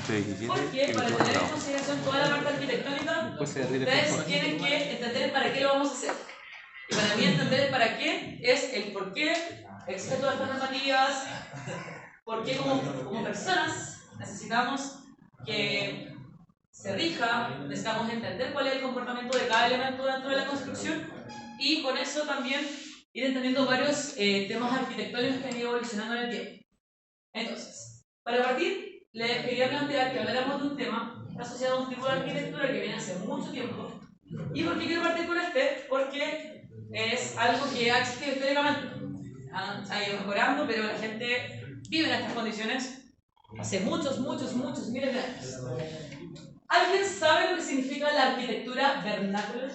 Porque para tener en consideración toda la parte arquitectónica, ustedes tienen que entender para qué lo vamos a hacer. Y para mí entender el para qué es el por qué existen todas estas normativas, por qué como personas necesitamos que se rija, necesitamos entender cuál es el comportamiento de cada elemento dentro de la construcción y con eso también ir entendiendo varios temas arquitectónicos que han ido evolucionando en el tiempo. Entonces, para partir, les quería plantear que habláramos de un tema asociado a un tipo de arquitectura que viene hace mucho tiempo. ¿Y por qué quiero partir con este? Porque es algo que ha existido históricamente. Ha ido mejorando, pero la gente vive en estas condiciones hace muchos miles de años. ¿Alguien sabe lo que significa la arquitectura vernácula?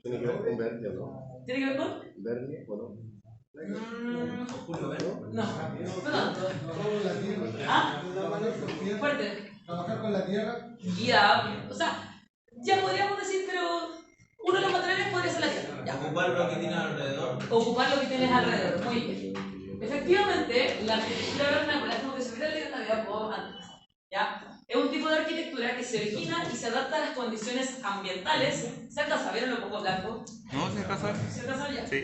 Tiene que ver con Verne, ¿no? ¿Tiene que ver con? Verne, ¿o no? No tanto. La tierra. ¿Ah? Trabajar con tierra. Fuerte. Trabajar con la tierra. Ya, o sea, ya podríamos decir, pero uno de los materiales podría ser la tierra. Ya. Ocupar lo que tienes alrededor. Ocupar lo que tienes alrededor, muy bien. Efectivamente, la arquitectura vernácula es como que se hubiera leído una vida poco antes. ¿Ya? Es un tipo de arquitectura que se origina y se adapta a las condiciones ambientales. ¿Se alcanza a ver en lo poco blanco? No, se alcanza a ver. ¿Se alcanza a ver ya? Sí.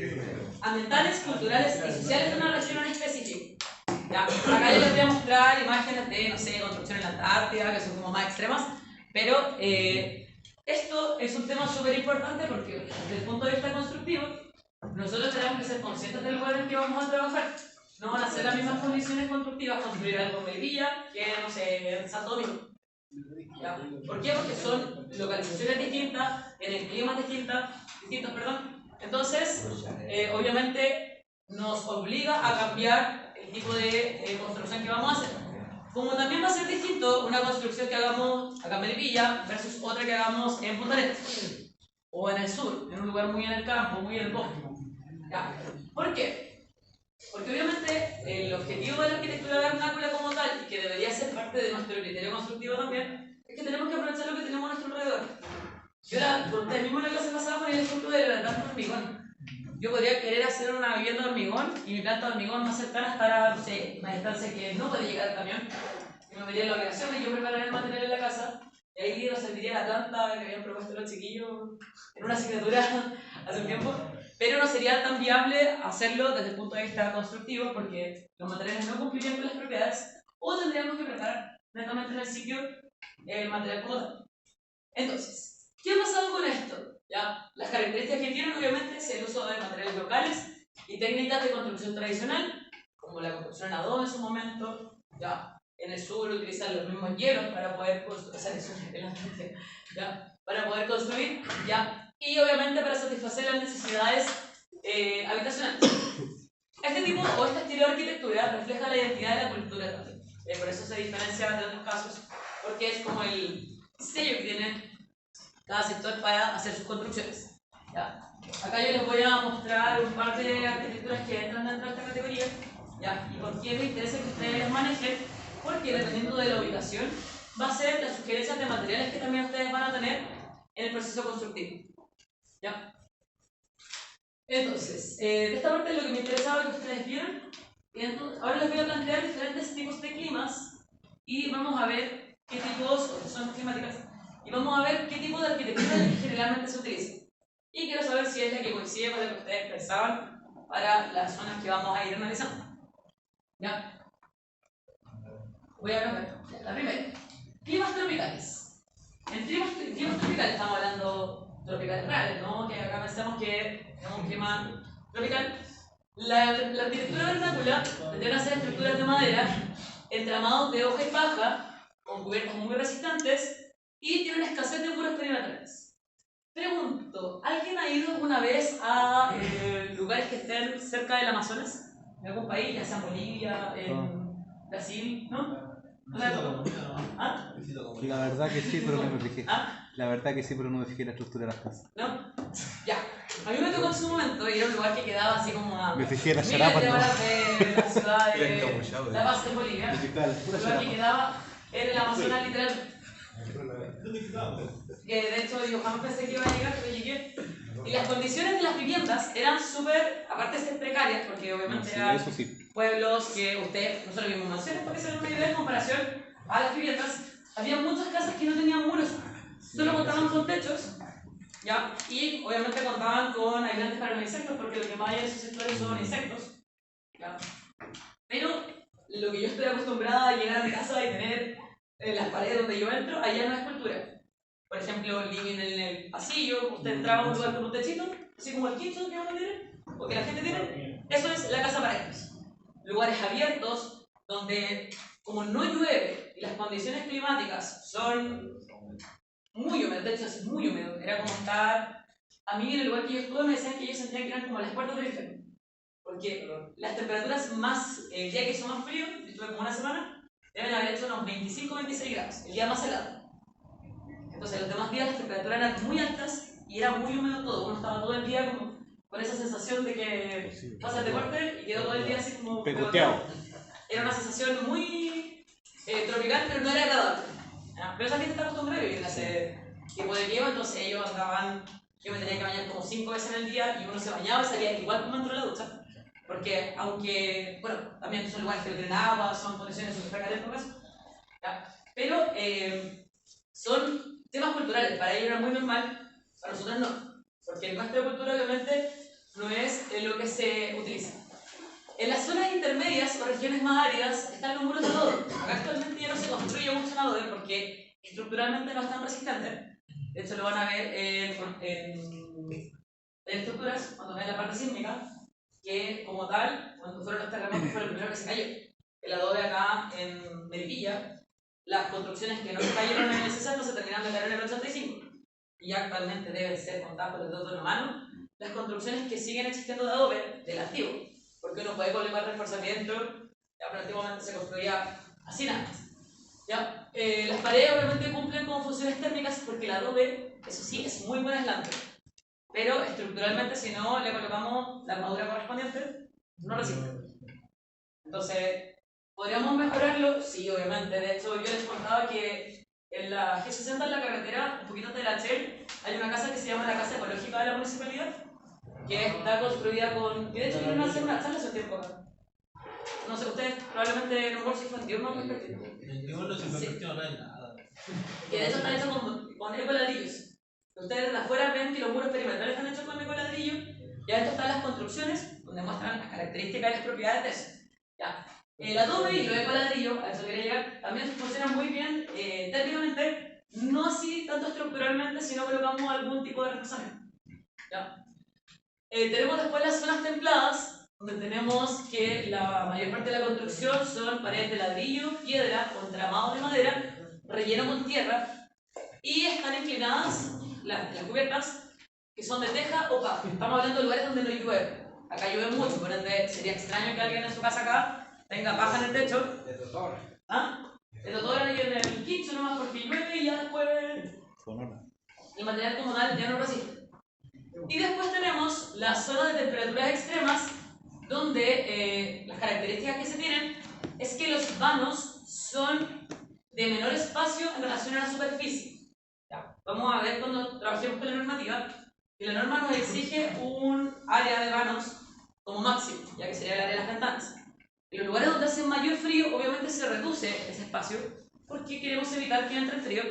Ambientales, culturales y sociales de una región en específico. ¿Ya? Acá yo les voy a mostrar imágenes de, no sé, construcción en la Antártida, que son como más extremas, pero esto es un tema súper importante porque desde el punto de vista constructivo, nosotros tenemos que ser conscientes del lugar en el que vamos a trabajar. No van a ser las mismas condiciones constructivas construir algo en Melilla que, no sé, en Santo Domingo. ¿Ya? ¿Por qué? Porque son localizaciones distintas, tienen climas distintos, Entonces, obviamente, nos obliga a cambiar el tipo de construcción que vamos a hacer. Como también va a ser distinto una construcción que hagamos acá en Melipilla versus otra que hagamos en Punta Arenas o en el sur, en un lugar muy en el campo, muy en el bosque. ¿Ya? ¿Por qué? Porque obviamente el objetivo de la arquitectura vernácula como tal, y que debería ser parte de nuestro criterio constructivo también, es que tenemos que aprovechar lo que tenemos a nuestro alrededor. Yo conté mismo en la clase pasada con el ejemplo de la planta de hormigón. Yo podría querer hacer una vivienda de hormigón y mi planta de hormigón más cercana estará, no sé, una distancia que no puede llegar el camión. Y me vería la obligación de yo preparar el material en la casa y ahí nos serviría la planta que habían propuesto los chiquillos en una asignatura hace un tiempo. Pero no sería tan viable hacerlo desde el punto de vista constructivo porque los materiales no cumplirían con las propiedades o tendríamos que preparar netamente en el sitio el material como tal. Entonces, ¿qué ha pasado con esto? ¿Ya? Las características que tienen obviamente es el uso de materiales locales y técnicas de construcción tradicional, como la construcción en adobe en su momento. ¿Ya? En el sur utilizan los mismos hielos para poder construir, ¿ya? Para poder construir, ¿ya? Y obviamente para satisfacer las necesidades habitacionales. Este tipo o este estilo de arquitectura refleja la identidad de la cultura también. Por eso se diferencia de otros casos, porque es como el sello que tiene cada sector para hacer sus construcciones. ¿Ya? Acá yo les voy a mostrar un par de arquitecturas que entran dentro de esta categoría. ¿Ya? Y por qué me interesa que ustedes las manejen, porque dependiendo de la ubicación va a ser las sugerencias de materiales que también ustedes van a tener en el proceso constructivo. ¿Ya? Entonces, de esta parte lo que me interesaba que ustedes vieran, y entonces, ahora les voy a plantear diferentes tipos de climas y vamos a ver qué tipos, son climáticas, y vamos a ver qué tipo de arquitectura generalmente se utiliza. Y quiero saber si es la que coincide con la que ustedes pensaban para las zonas que vamos a ir analizando. ¿Ya? Voy a ver la primera. Climas tropicales. En climas tropicales estamos hablando tropicales reales, ¿no? Que acá pensamos que es un clima tropical. La arquitectura vernácula tendría que ser estructuras de madera, entramados de hoja y paja, con cubiertas muy resistentes y tiene una escasez de muros perimetrales. Pregunto, ¿alguien ha ido alguna vez a lugares que estén cerca del Amazonas? ¿En algún país, ya sea en Bolivia, en Brasil, no? ¿Ah? La verdad que sí, pero no me fijé. ¿Ah? La verdad que sí, pero no me fijé en la estructura de las casas. ¿No? Ya. A mí me tocó en su momento y era un lugar que quedaba así como a Me fijé en las miles charapas, de ¿no? horas de la ciudad de encapuchado, La Paz, en Bolivia. Pura El lugar que quedaba en el Amazonas literal. Que de hecho yo jamás pensé que iba a llegar, pero llegué. Y las condiciones de las viviendas eran súper, aparte de ser precarias, porque obviamente Sí, eran eso sí. pueblos que usted, nosotros vivimos en mansiones, para que se den una idea en comparación a las viviendas, había muchas casas que no tenían muros, solo contaban con techos, ¿ya? Y obviamente contaban con aislantes para los insectos, porque lo que más hay en esos sectores son insectos, ¿ya? Pero lo que yo estoy acostumbrada a llegar a mi casa y tener en las paredes donde yo entro, allá no es cultura. Por ejemplo, living en el pasillo, usted entraba a un lugar con un techito, así como el quincho que uno tiene, o que la gente tiene, eso es la casa para ellos. Lugares abiertos, donde como no llueve y las condiciones climáticas son muy húmedas, de hecho es muy húmedo, era como estar, a mí en el lugar que yo estuve me decían que ellos sentían que eran como las puertas del infierno, porque las temperaturas más, el día que hizo más frío, yo estuve como una semana, deben haber hecho unos 25-26 grados, el día más helado. Entonces los demás días las temperaturas eran muy altas y era muy húmedo todo, uno estaba todo el día como con esa sensación de que pasa el deporte y quedó todo el día así como pegoteado. Era una sensación muy tropical, pero no era agradable. ¿Ya? Pero esa gente está acostumbrada a vivir en ese tipo de clima, entonces ellos andaban, yo me tenía que bañar como 5 veces en el día y uno se bañaba y salía igual como entró en la ducha. Porque aunque, bueno, también son lugares que no tienen agua, son condiciones súper precarias por eso, ¿ya? Pero son temas culturales, para ellos era muy normal, para nosotros no. Porque en nuestra cultura obviamente no es lo que se utiliza. En las zonas intermedias o regiones más áridas están los muros de adobe. Acá actualmente ya no se construye mucho en adobe porque estructuralmente no están resistentes. De hecho lo van a ver en estructuras, cuando vean la parte sísmica, que como tal, cuando fueron los terremotos fue lo primero que se cayó. El adobe acá en Melipilla, las construcciones que no se cayeron en el 60 se terminaron de caer en el 85. Y actualmente deben ser contadas por el dedo de una mano las construcciones que siguen existiendo de adobe del antiguo. Porque uno puede colocar reforzamiento, ya, pero antiguamente se construía así nada más. ¿Ya? Las paredes obviamente cumplen con funciones térmicas porque el adobe, eso sí, es muy buen aislante. Pero estructuralmente, si no le colocamos la armadura correspondiente, no resiste. Entonces, ¿podríamos mejorarlo? Sí, obviamente. De hecho, yo les contaba que en la G60, en la carretera, un poquito de la Shell, hay una casa que se llama la Casa Ecológica de la Municipalidad, que está construida con... Y de hecho vinieron a hacer una charla hace tiempo acá. No sé, ustedes probablemente en un bolso infantil no han perspectivo. En no se perspectiva no hay nada. Que de hecho está hecho con ecoladrillos. Ustedes desde afuera ven que los muros perimetrales están hechos con ecoladrillo. Y adentro están las construcciones donde muestran las características y las propiedades de eso. ¿Ya? El adobe y los ecoladrillos, a eso quería llegar, también funcionan muy bien térmicamente, no así tanto estructuralmente, si no colocamos algún tipo de reforzamiento. ¿Ya? Tenemos después las zonas templadas, donde tenemos que la mayor parte de la construcción son paredes de ladrillo, piedra o entramado de madera, relleno con tierra, y están inclinadas las cubiertas, que son de teja o paja. Estamos hablando de lugares donde no llueve. Acá llueve mucho, por ende sería extraño que alguien en su casa acá tenga paja en el techo. ¿Ah? De totora y en el quincho nomás porque llueve y ya después el material comunal ya no resiste. Y después tenemos las zonas de temperaturas extremas, donde las características que se tienen es que los vanos son de menor espacio en relación a la superficie. Ya, vamos a ver cuando trabajemos con la normativa, que la norma nos exige un área de vanos como máximo, ya que sería el área de las ventanas. En los lugares donde hace mayor frío, obviamente se reduce ese espacio, porque queremos evitar que entre el frío.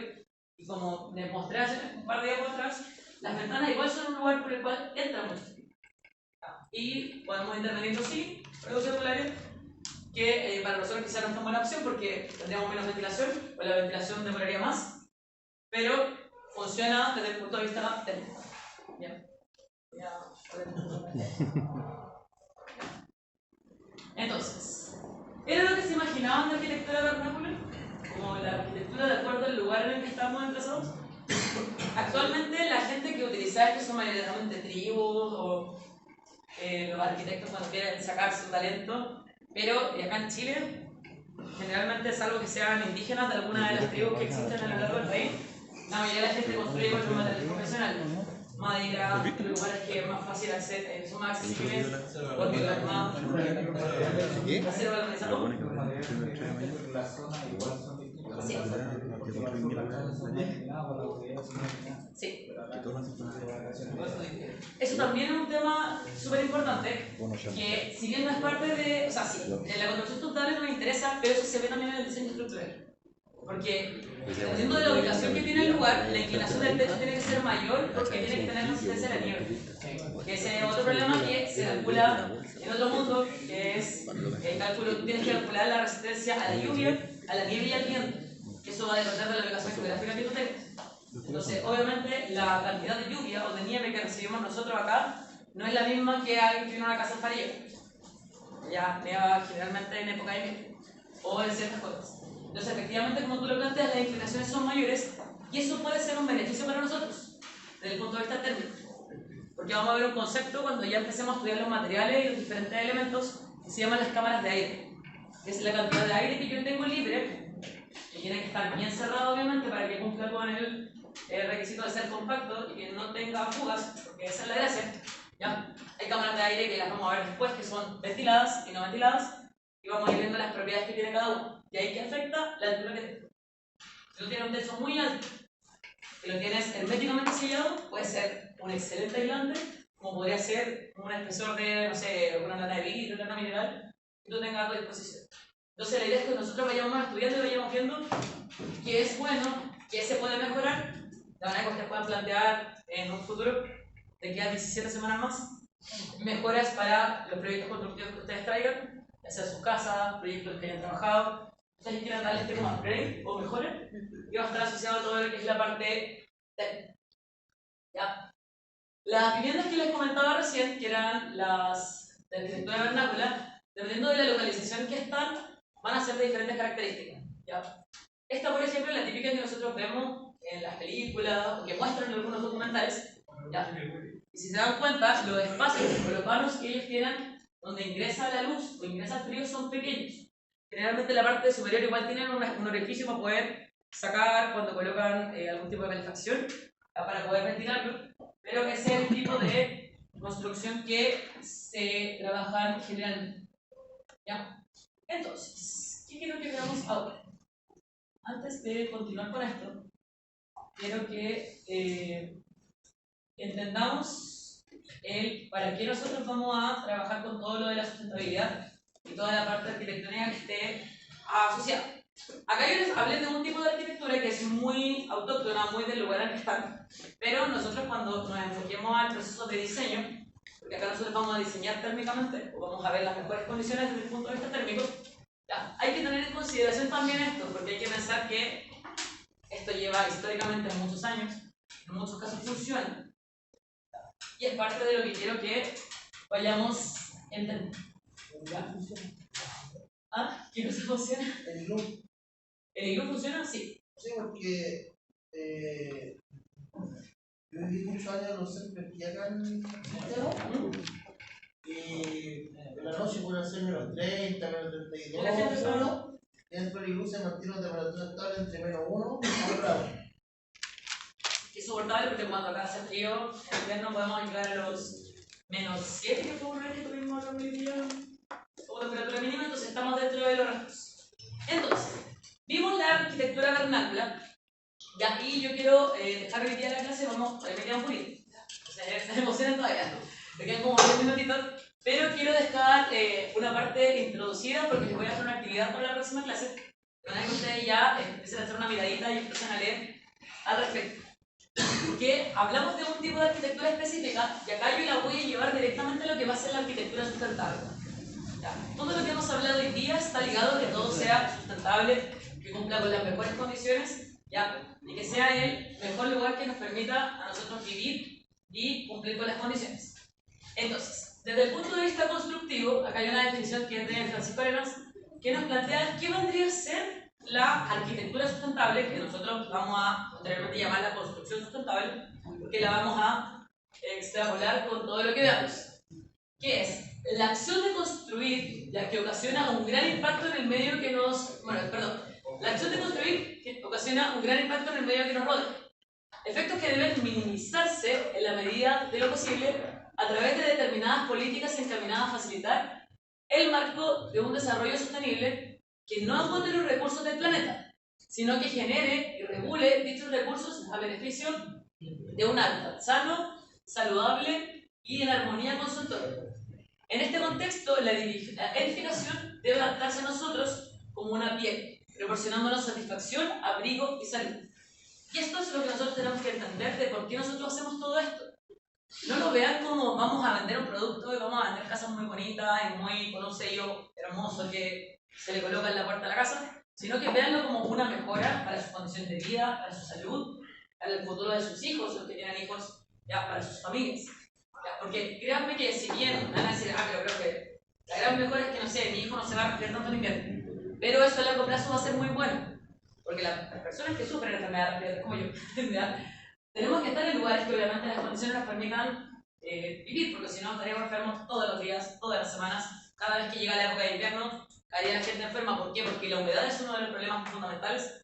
Y como les mostré hace un par de días atrás, las ventanas igual son un lugar por el cual entra mucho frío. Y podemos intervenir sí, reducción del aire, que para nosotros quizás no es tan buena opción porque tendríamos menos ventilación, o la ventilación demoraría más, pero funciona desde el punto de vista técnico. Bien. Entonces, ¿era lo que se imaginaban de arquitectura vernácula? Como la arquitectura de acuerdo al lugar en el que estamos emplazados. Actualmente la gente que utiliza esto son mayoritariamente tribus o los arquitectos cuando quieren sacar su talento, pero acá en Chile generalmente es algo que sean indígenas de alguna de las tribus que existen a lo largo del país. La mayoría de la gente construye con los materiales convencionales, madera, lugares que es más fácil acceder, son más accesibles, porque lo más acero valorizado. Sí. Sí. Eso también es un tema súper importante, que si bien no es parte de, o sea, sí, en la construcción sustentable no me interesa, pero eso se ve también en el diseño estructural. Porque dependiendo de la ubicación que tiene el lugar, la inclinación del techo tiene que ser mayor porque tiene que tener resistencia a la nieve. Que ese es otro problema que se calcula en otro mundo, que es el cálculo, tú tienes que calcular la resistencia a la lluvia, a la nieve y al viento. Eso va a depender de la ubicación geográfica que tú tengas. Entonces, obviamente, la cantidad de lluvia o de nieve que recibimos nosotros acá no es la misma que alguien que tiene una casa en Parilla. Ya neva generalmente en época de invierno o en ciertas cosas. Entonces, efectivamente, como tú lo planteas, las inclinaciones son mayores y eso puede ser un beneficio para nosotros desde el punto de vista térmico. Porque vamos a ver un concepto cuando ya empecemos a estudiar los materiales y los diferentes elementos que se llaman las cámaras de aire. Que es la cantidad de aire que yo tengo libre, que tiene que estar bien cerrado, obviamente, para que cumpla con el requisito de ser compacto y que no tenga fugas, porque esa es la gracia. ¿Ya? Hay cámaras de aire que las vamos a ver después, que son ventiladas y no ventiladas, y vamos a ir viendo las propiedades que tiene cada uno. Y ahí que afecta la altura que tengo. Si tú tienes un techo muy alto y lo tienes herméticamente sellado, puede ser un excelente aislante, como podría ser un espesor de, no sé, una lana de vidrio, una lana mineral, que tú tengas a tu disposición. Entonces la idea es que nosotros vayamos estudiando y vayamos viendo qué es bueno, qué se puede mejorar, de manera que ustedes puedan plantear en un futuro, de aquí a 17 semanas más, mejoras para los proyectos constructivos que ustedes traigan, ya sea sus casas, proyectos que hayan trabajado. Ustedes quieran darle este como upgrade o mejore, y va a estar asociado a todo lo que es la parte técnica. ¿Ya? Las viviendas que les comentaba recién, que eran las de arquitectura vernácula, dependiendo de la localización que están, van a ser de diferentes características. ¿Ya? Esta, por ejemplo, es la típica que nosotros vemos en las películas o que muestran en algunos documentales. ¿Ya? Y si se dan cuenta, los espacios o los vanos que ellos tienen, donde ingresa la luz o ingresa el frío, son pequeños. Generalmente la parte superior igual tienen un orificio para poder sacar cuando colocan algún tipo de calefacción para poder ventilarlo, pero ese es el tipo de construcción que se trabaja generalmente. ¿Ya? Entonces, ¿qué quiero que veamos ahora? Antes de continuar con esto, quiero que entendamos para qué nosotros vamos a trabajar con todo lo de la sustentabilidad y toda la parte arquitectónica que esté asociada. Acá yo les hablé de un tipo de arquitectura que es muy autóctona, muy del lugar en que están, pero nosotros cuando nos enfoquemos al proceso de diseño, porque acá nosotros vamos a diseñar térmicamente, o vamos a ver las mejores condiciones desde el punto de vista térmico, ya, hay que tener en consideración también esto, porque hay que pensar que esto lleva históricamente muchos años, en muchos casos funciona, y es parte de lo que quiero que vayamos entendiendo. ¿Ya? ¿Ah? ¿Qué cosa funciona? El iglú. ¿El iglú funciona? Sí. Sí, porque yo viví muchos años en los centros que acá en Santiago. Y en la noche puede ser menos 30, menos 32. ¿La gente está no? Y dentro del iglú se mantiene una temperatura estable entre menos 1 y 1 grado. Es soportable porque cuando acá hace frío, en invierno podemos llegar a los menos 7 que fue un que tuvimos acá en Bolivia, como temperatura mínima, entonces estamos dentro de los rangos. Entonces, vimos la arquitectura vernácula, y aquí yo quiero dejar hoy día la clase, me queda un poquito, se emocionan todavía, me quedan como 10 minutitos, pero quiero dejar una parte introducida porque les voy a hacer una actividad para la próxima clase, para que ustedes ya empiecen a hacer una miradita y empiecen a leer al respecto. Porque hablamos de un tipo de arquitectura específica y acá yo la voy a llevar directamente a lo que va a ser la arquitectura sustentable. Ya. Todo lo que hemos hablado hoy día está ligado a que todo sea sustentable, que cumpla con las mejores condiciones, ¿ya? Y que sea el mejor lugar que nos permita a nosotros vivir y cumplir con las condiciones. Entonces, desde el punto de vista constructivo, acá hay una definición que es de Francisco Arenas, que nos plantea qué vendría a ser la arquitectura sustentable, que nosotros vamos a posteriormente llamar la construcción sustentable, porque la vamos a extrapolar con todo lo que veamos. ¿Qué es? La acción de construir, ya que ocasiona un gran impacto en el medio que nos... la acción de construir que ocasiona un gran impacto en el medio que nos rodea. Efectos que deben minimizarse en la medida de lo posible a través de determinadas políticas encaminadas a facilitar el marco de un desarrollo sostenible que no agote los recursos del planeta, sino que genere y regule dichos recursos a beneficio de un hábitat sano, saludable y en armonía con su entorno. En este contexto, la edificación debe adaptarse a nosotros como una piel, proporcionándonos satisfacción, abrigo y salud. Y esto es lo que nosotros tenemos que entender de por qué nosotros hacemos todo esto. No lo vean como vamos a vender un producto y vamos a vender casas muy bonitas y muy con un sello hermoso que se le coloca en la puerta de la casa, sino que veanlo como una mejora para sus condiciones de vida, para su salud, para el futuro de sus hijos, los que tienen hijos, ya, para sus familias. Ya, porque créanme que si bien van a decir, pero creo que la gran mejora es que, no sé, mi hijo no se va a resfriar tanto en invierno, pero eso a largo plazo va a ser muy bueno, porque las personas que sufren enfermedades respiratorias como yo, ¿ya? Tenemos que estar en lugares que obviamente las condiciones nos permitan vivir, porque si no estaríamos enfermos todos los días, todas las semanas. Cada vez que llega la época de invierno, caería la gente enferma. ¿Por qué? Porque la humedad es uno de los problemas fundamentales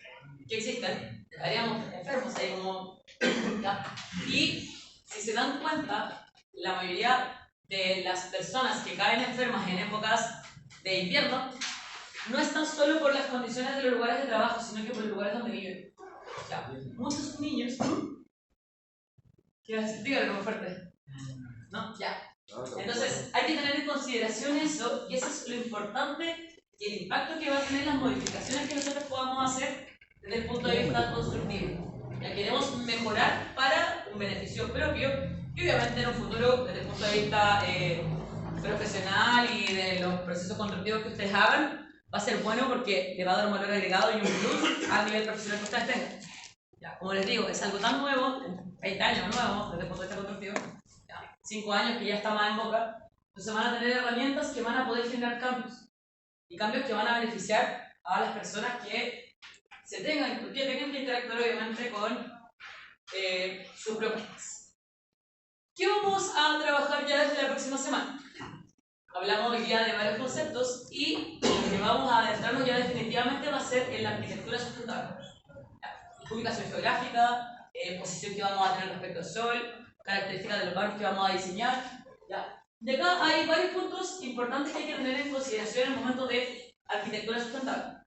que existen. Estaríamos enfermos ahí como... ¿ya? Y si se dan cuenta, la mayoría de las personas que caen enfermas en épocas de invierno no están solo por las condiciones de los lugares de trabajo, sino que por los lugares donde viven. Ya, muchos niños... ¿Qué vas a decir? Dígalo como fuerte. ¿No? Ya. Entonces, hay que tener en consideración eso, y eso es lo importante y el impacto que va a tener las modificaciones que nosotros podamos hacer desde el punto de vista constructivo. Ya queremos mejorar para un beneficio propio y obviamente en un futuro, desde el punto de vista profesional y de los procesos constructivos que ustedes hagan, va a ser bueno porque le va a dar un valor agregado y un plus al nivel profesional que ustedes tengan. Ya, como les digo, es algo tan nuevo, 20 años nuevo desde el punto de vista constructivo, ya, 5 años que ya está más en boca, entonces van a tener herramientas que van a poder generar cambios, y cambios que van a beneficiar a las personas que tengan que interactuar obviamente con sus propuestas. ¿Qué vamos a trabajar ya desde la próxima semana? Hablamos hoy día de varios conceptos y lo que vamos a adentrarnos ya definitivamente va a ser en la arquitectura sustentable. Ubicación geográfica, posición que vamos a tener respecto al sol, características de los barrios que vamos a diseñar. ¿Ya? De acá hay varios puntos importantes que hay que tener en consideración en el momento de arquitectura sustentable.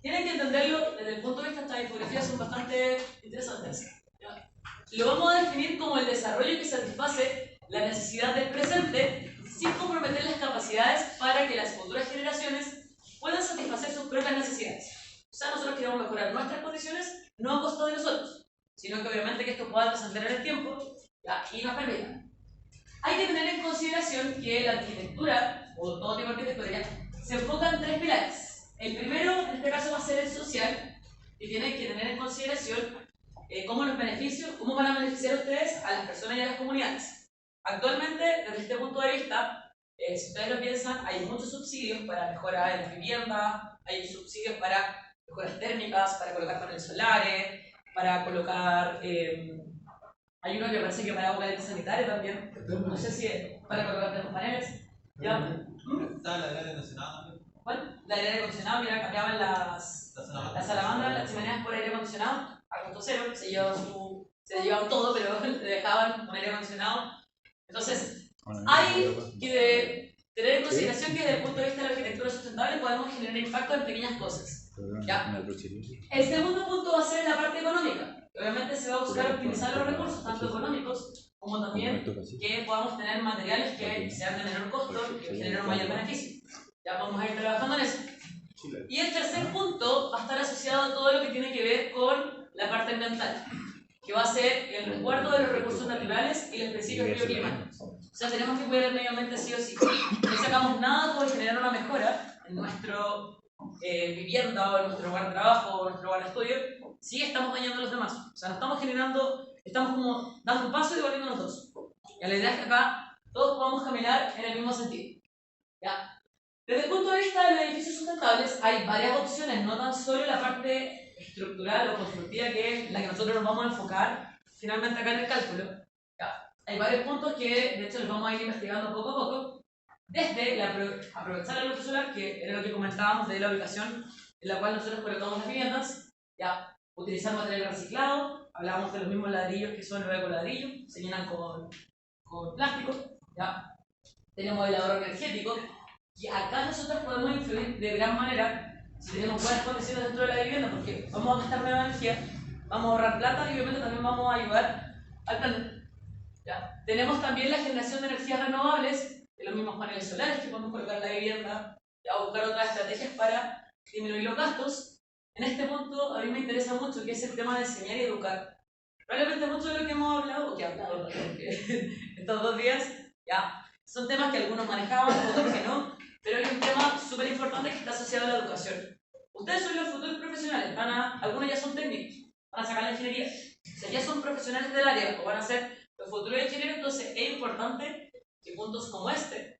Tienen que entenderlo desde el punto de vista, estas infografías son bastante interesantes. ¿Ya? Lo vamos a definir como el desarrollo que satisface la necesidad del presente sin comprometer las capacidades para que las futuras generaciones puedan satisfacer sus propias necesidades. O sea, nosotros queremos mejorar nuestras condiciones no a costa de nosotros, sino que obviamente que esto pueda trascender en el tiempo, ¿ya? Y nos permita. Hay que tener en consideración que la arquitectura, o todo tipo de arquitectura, ¿ya? Se enfoca en 3 pilares. El primero, en este caso, va a ser el social, que tiene que tener en consideración cómo los beneficios, cómo van a beneficiar ustedes a las personas y a las comunidades. Actualmente, desde este punto de vista, si ustedes lo piensan, hay muchos subsidios para mejorar en las viviendas, hay subsidios para mejoras térmicas, para colocar paneles solares, para colocar... hay uno que parece que para agua caliente sanitaria también. No sé si es para colocar los paneles. ¿Ya? Está la área nacional. ¿Cuál? La aire acondicionado, mira, cambiaban las salamandras, las chimeneas por aire acondicionado, a costo cero, se llevaban todo, pero le dejaban un aire acondicionado. Entonces, hay que tener en consideración que desde el punto de vista de la arquitectura sustentable podemos generar impacto en pequeñas cosas. ¿Ya? El segundo punto va a ser la parte económica. Obviamente se va a buscar optimizar los recursos, tanto económicos como también que podamos tener materiales que sean de menor costo y que generen un mayor beneficio. Ya vamos a ir trabajando en eso. Y el tercer punto va a estar asociado a todo lo que tiene que ver con la parte ambiental. que va a ser el resguardo de los recursos naturales y los principios bioclimáticos. O sea, tenemos que cuidar el medio ambiente sí o sí. No sacamos nada por generar una mejora en nuestra vivienda o en nuestro lugar de trabajo o en nuestro lugar de estudio si estamos dañando a los demás. O sea, no estamos generando, estamos como dando un paso y devolviéndonos dos. Y la idea es que acá todos podamos caminar en el mismo sentido. ¿Ya? Desde el punto de vista de los edificios sustentables hay varias opciones, no tan solo la parte estructural o constructiva que es la que nosotros nos vamos a enfocar finalmente acá en el cálculo. ¿Ya? Hay varios puntos que de hecho los vamos a ir investigando poco a poco, desde aprovechar la luz solar, que era lo que comentábamos de la ubicación en la cual nosotros colocamos las viviendas, ya, utilizar material reciclado, hablábamos de los mismos ladrillos que son los ecoladrillos, se llenan con plástico, ya. Tenemos el ahorro energético, y acá nosotros podemos influir de gran manera si tenemos buenas condiciones dentro de la vivienda, porque vamos a gastar menos energía, vamos a ahorrar plata y obviamente también vamos a ayudar al planeta. ¿Ya? Tenemos también la generación de energías renovables, de los mismos paneles solares que podemos colocar en la vivienda, a buscar otras estrategias para disminuir los gastos. En este punto a mí me interesa mucho que es el tema de enseñar y educar. Probablemente mucho de lo que hemos hablado, o que he hablado estos 2 días, ya, son temas que algunos manejaban, otros que no, pero hay un tema súper importante que está asociado a la educación. Ustedes son los futuros profesionales, algunos ya son técnicos, van a sacar la ingeniería, o sea, ya son profesionales del área, o van a ser los futuros ingenieros, entonces es importante que puntos como este,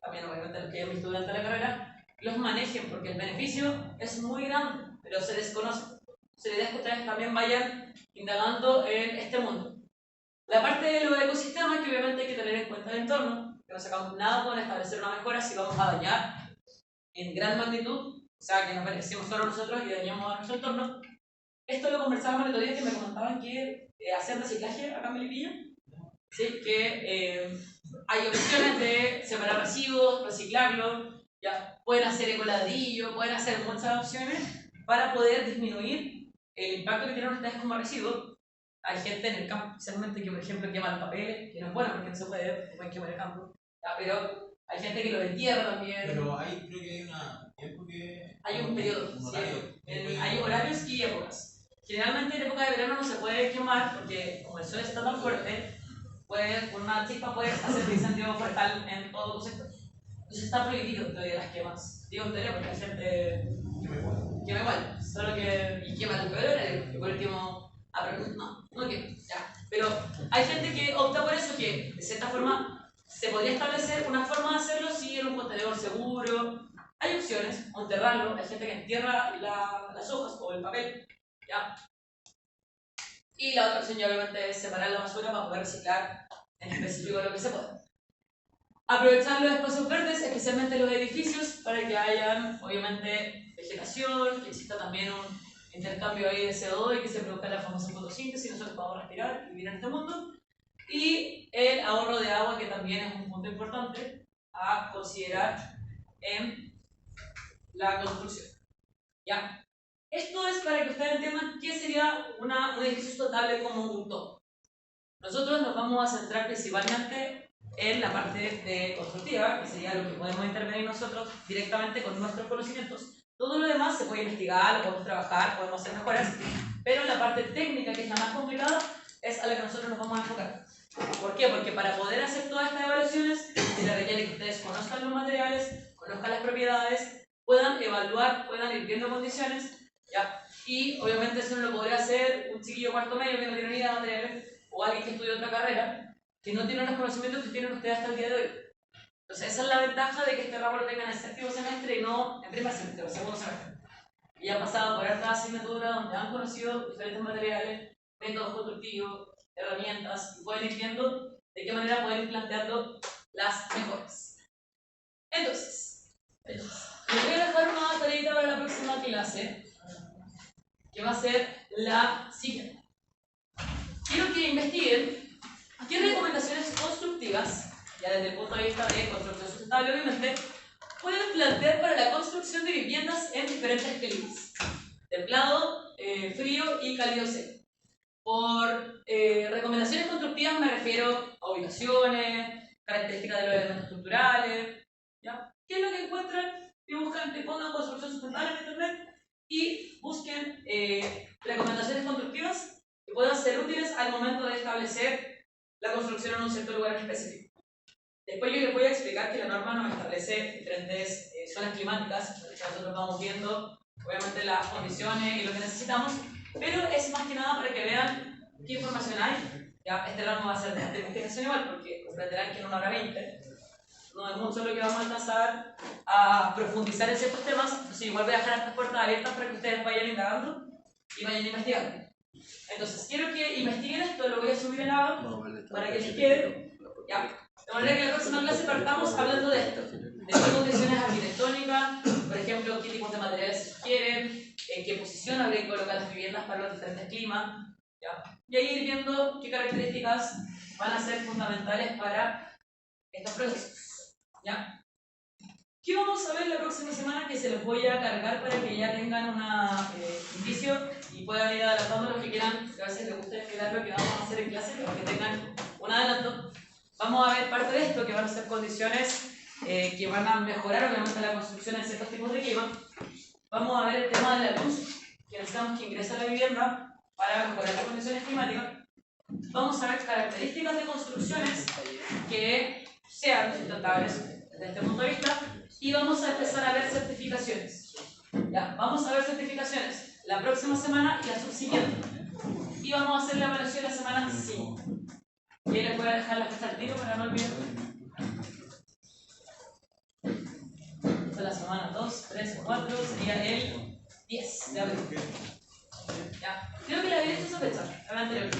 también obviamente los que hayan visto durante la carrera, los manejen, porque el beneficio es muy grande, pero se desconoce. Entonces la idea es que ustedes también vayan indagando en este mundo. La parte de los ecosistemas, que obviamente hay que tener en cuenta el entorno, que no sacamos nada con establecer una mejora si vamos a dañar en gran magnitud, o sea, que nos beneficiemos solo nosotros y dañamos a nuestro entorno. Esto lo conversábamos el otro día que me comentaban que hacían reciclaje acá en Melipilla, ¿sí? Que hay opciones de separar residuos, reciclarlos, ya pueden hacer ecoladrillo, pueden hacer muchas opciones para poder disminuir el impacto que tienen ustedes como residuos. Hay gente en el campo, especialmente que, por ejemplo, quema los papeles, que no es bueno porque no se pueden quemar el campo, ¿ya? Pero hay gente que lo entierra también. Pero ahí creo que hay un tiempo que... Hay un periodo, un horario. hay horarios y épocas. Generalmente en época de verano no se puede quemar porque como el sol está tan fuerte, una chispa puede hacer un incendio forestal en todo tu sector. Entonces está prohibido en teoría las quemas. Digo en teoría porque hay gente quema igual, solo que y quema el peor horario, que por último... no quema, ya. Pero hay gente que opta por eso, que de cierta forma se podría establecer una forma de hacerlo si en un contenedor seguro. Hay opciones, o enterrarlo, hay gente que entierra las hojas o el papel, ¿ya? Y la otra opción ya obviamente es separar la basura para poder reciclar en específico lo que se pueda. Aprovechar los espacios verdes, especialmente los edificios, para que hayan obviamente vegetación, que exista también un intercambio ahí de CO2 y que se produzca la famosa fotosíntesis y nosotros podamos respirar y vivir en este mundo. Y el ahorro de agua, que también es un punto importante a considerar en la construcción. ¿Ya? Esto es para que ustedes entiendan qué sería un edificio sustentable como un todo. Nosotros nos vamos a centrar principalmente en la parte de constructiva, que sería lo que podemos intervenir nosotros directamente con nuestros conocimientos. Todo lo demás se puede investigar, lo podemos trabajar, podemos hacer mejoras, pero la parte técnica, que es la más complicada, es a la que nosotros nos vamos a enfocar. ¿Por qué? Porque para poder hacer todas estas evaluaciones se les requiere que ustedes conozcan los materiales, conozcan las propiedades, puedan evaluar, puedan ir viendo condiciones, ¿ya? Y obviamente eso no lo podría hacer un chiquillo cuarto medio que no tiene ni idea de materiales, o alguien que estudia otra carrera, que no tiene los conocimientos que tienen ustedes hasta el día de hoy. Entonces esa es la ventaja de que este ramo lo tengan en el séptimo semestre y no en primer semestre o segundo semestre. Y han pasado por hartas asignaturas donde han conocido diferentes materiales, métodos constructivos, herramientas, y pueden ir viendo de qué manera pueden ir planteando las mejoras. Entonces, les voy a dejar una tareita para la próxima clase, que va a ser la siguiente. Quiero que investiguen qué recomendaciones constructivas, ya desde el punto de vista de construcción sustentable obviamente, pueden plantear para la construcción de viviendas en diferentes climas: templado, frío y cálido seco. Por recomendaciones constructivas me refiero a ubicaciones, características de los elementos estructurales, ¿ya? ¿Qué es lo que encuentran? Y buscan, te pongan construcción sustentable en internet y busquen recomendaciones constructivas que puedan ser útiles al momento de establecer la construcción en un cierto lugar en específico. Después yo les voy a explicar que la norma nos establece diferentes zonas climáticas, que nosotros vamos viendo obviamente las condiciones y lo que necesitamos, pero es más que nada para que vean qué información hay. Ya, este ramo va a ser de alta investigación igual, porque comprenderán que en 1 hora 20 no es mucho lo que vamos a alcanzar a profundizar en ciertos temas, entonces igual voy a dejar estas puertas abiertas para que ustedes vayan indagando y vayan investigando. Entonces, quiero que investiguen esto, lo voy a subir en ABA para que les quede. Ya. De manera que en la próxima clase partamos hablando de esto, de qué condiciones arquitectónicas, por ejemplo, qué tipos de materiales se sugieren, en qué posición habría que colocar las viviendas para los diferentes climas, ¿ya? Y ahí ir viendo qué características van a ser fundamentales para estos procesos, ¿ya? ¿Qué vamos a ver la próxima semana? Que se los voy a cargar para que ya tengan un indicio y puedan ir adelantando los que quieran, que a veces les gusta esperar lo que vamos a hacer en clase, pero que tengan un adelanto. Vamos a ver parte de esto, que van a ser condiciones que van a mejorar obviamente la construcción en ciertos tipos de clima. Vamos a ver el tema de la luz, que necesitamos que ingrese a la vivienda para mejorar las condiciones climáticas. Vamos a ver características de construcciones que sean sustentables desde este punto de vista y vamos a empezar a ver certificaciones. Ya, vamos a ver certificaciones la próxima semana y la subsiguiente. Y vamos a hacer la evaluación la semana 5. Y ahí les voy a dejar la fecha al tiro para no olvidar. Esta es la semana 2, 3, 4, sería el 10 de abril. Ya. Creo que le había hecho esa fecha, la anterior.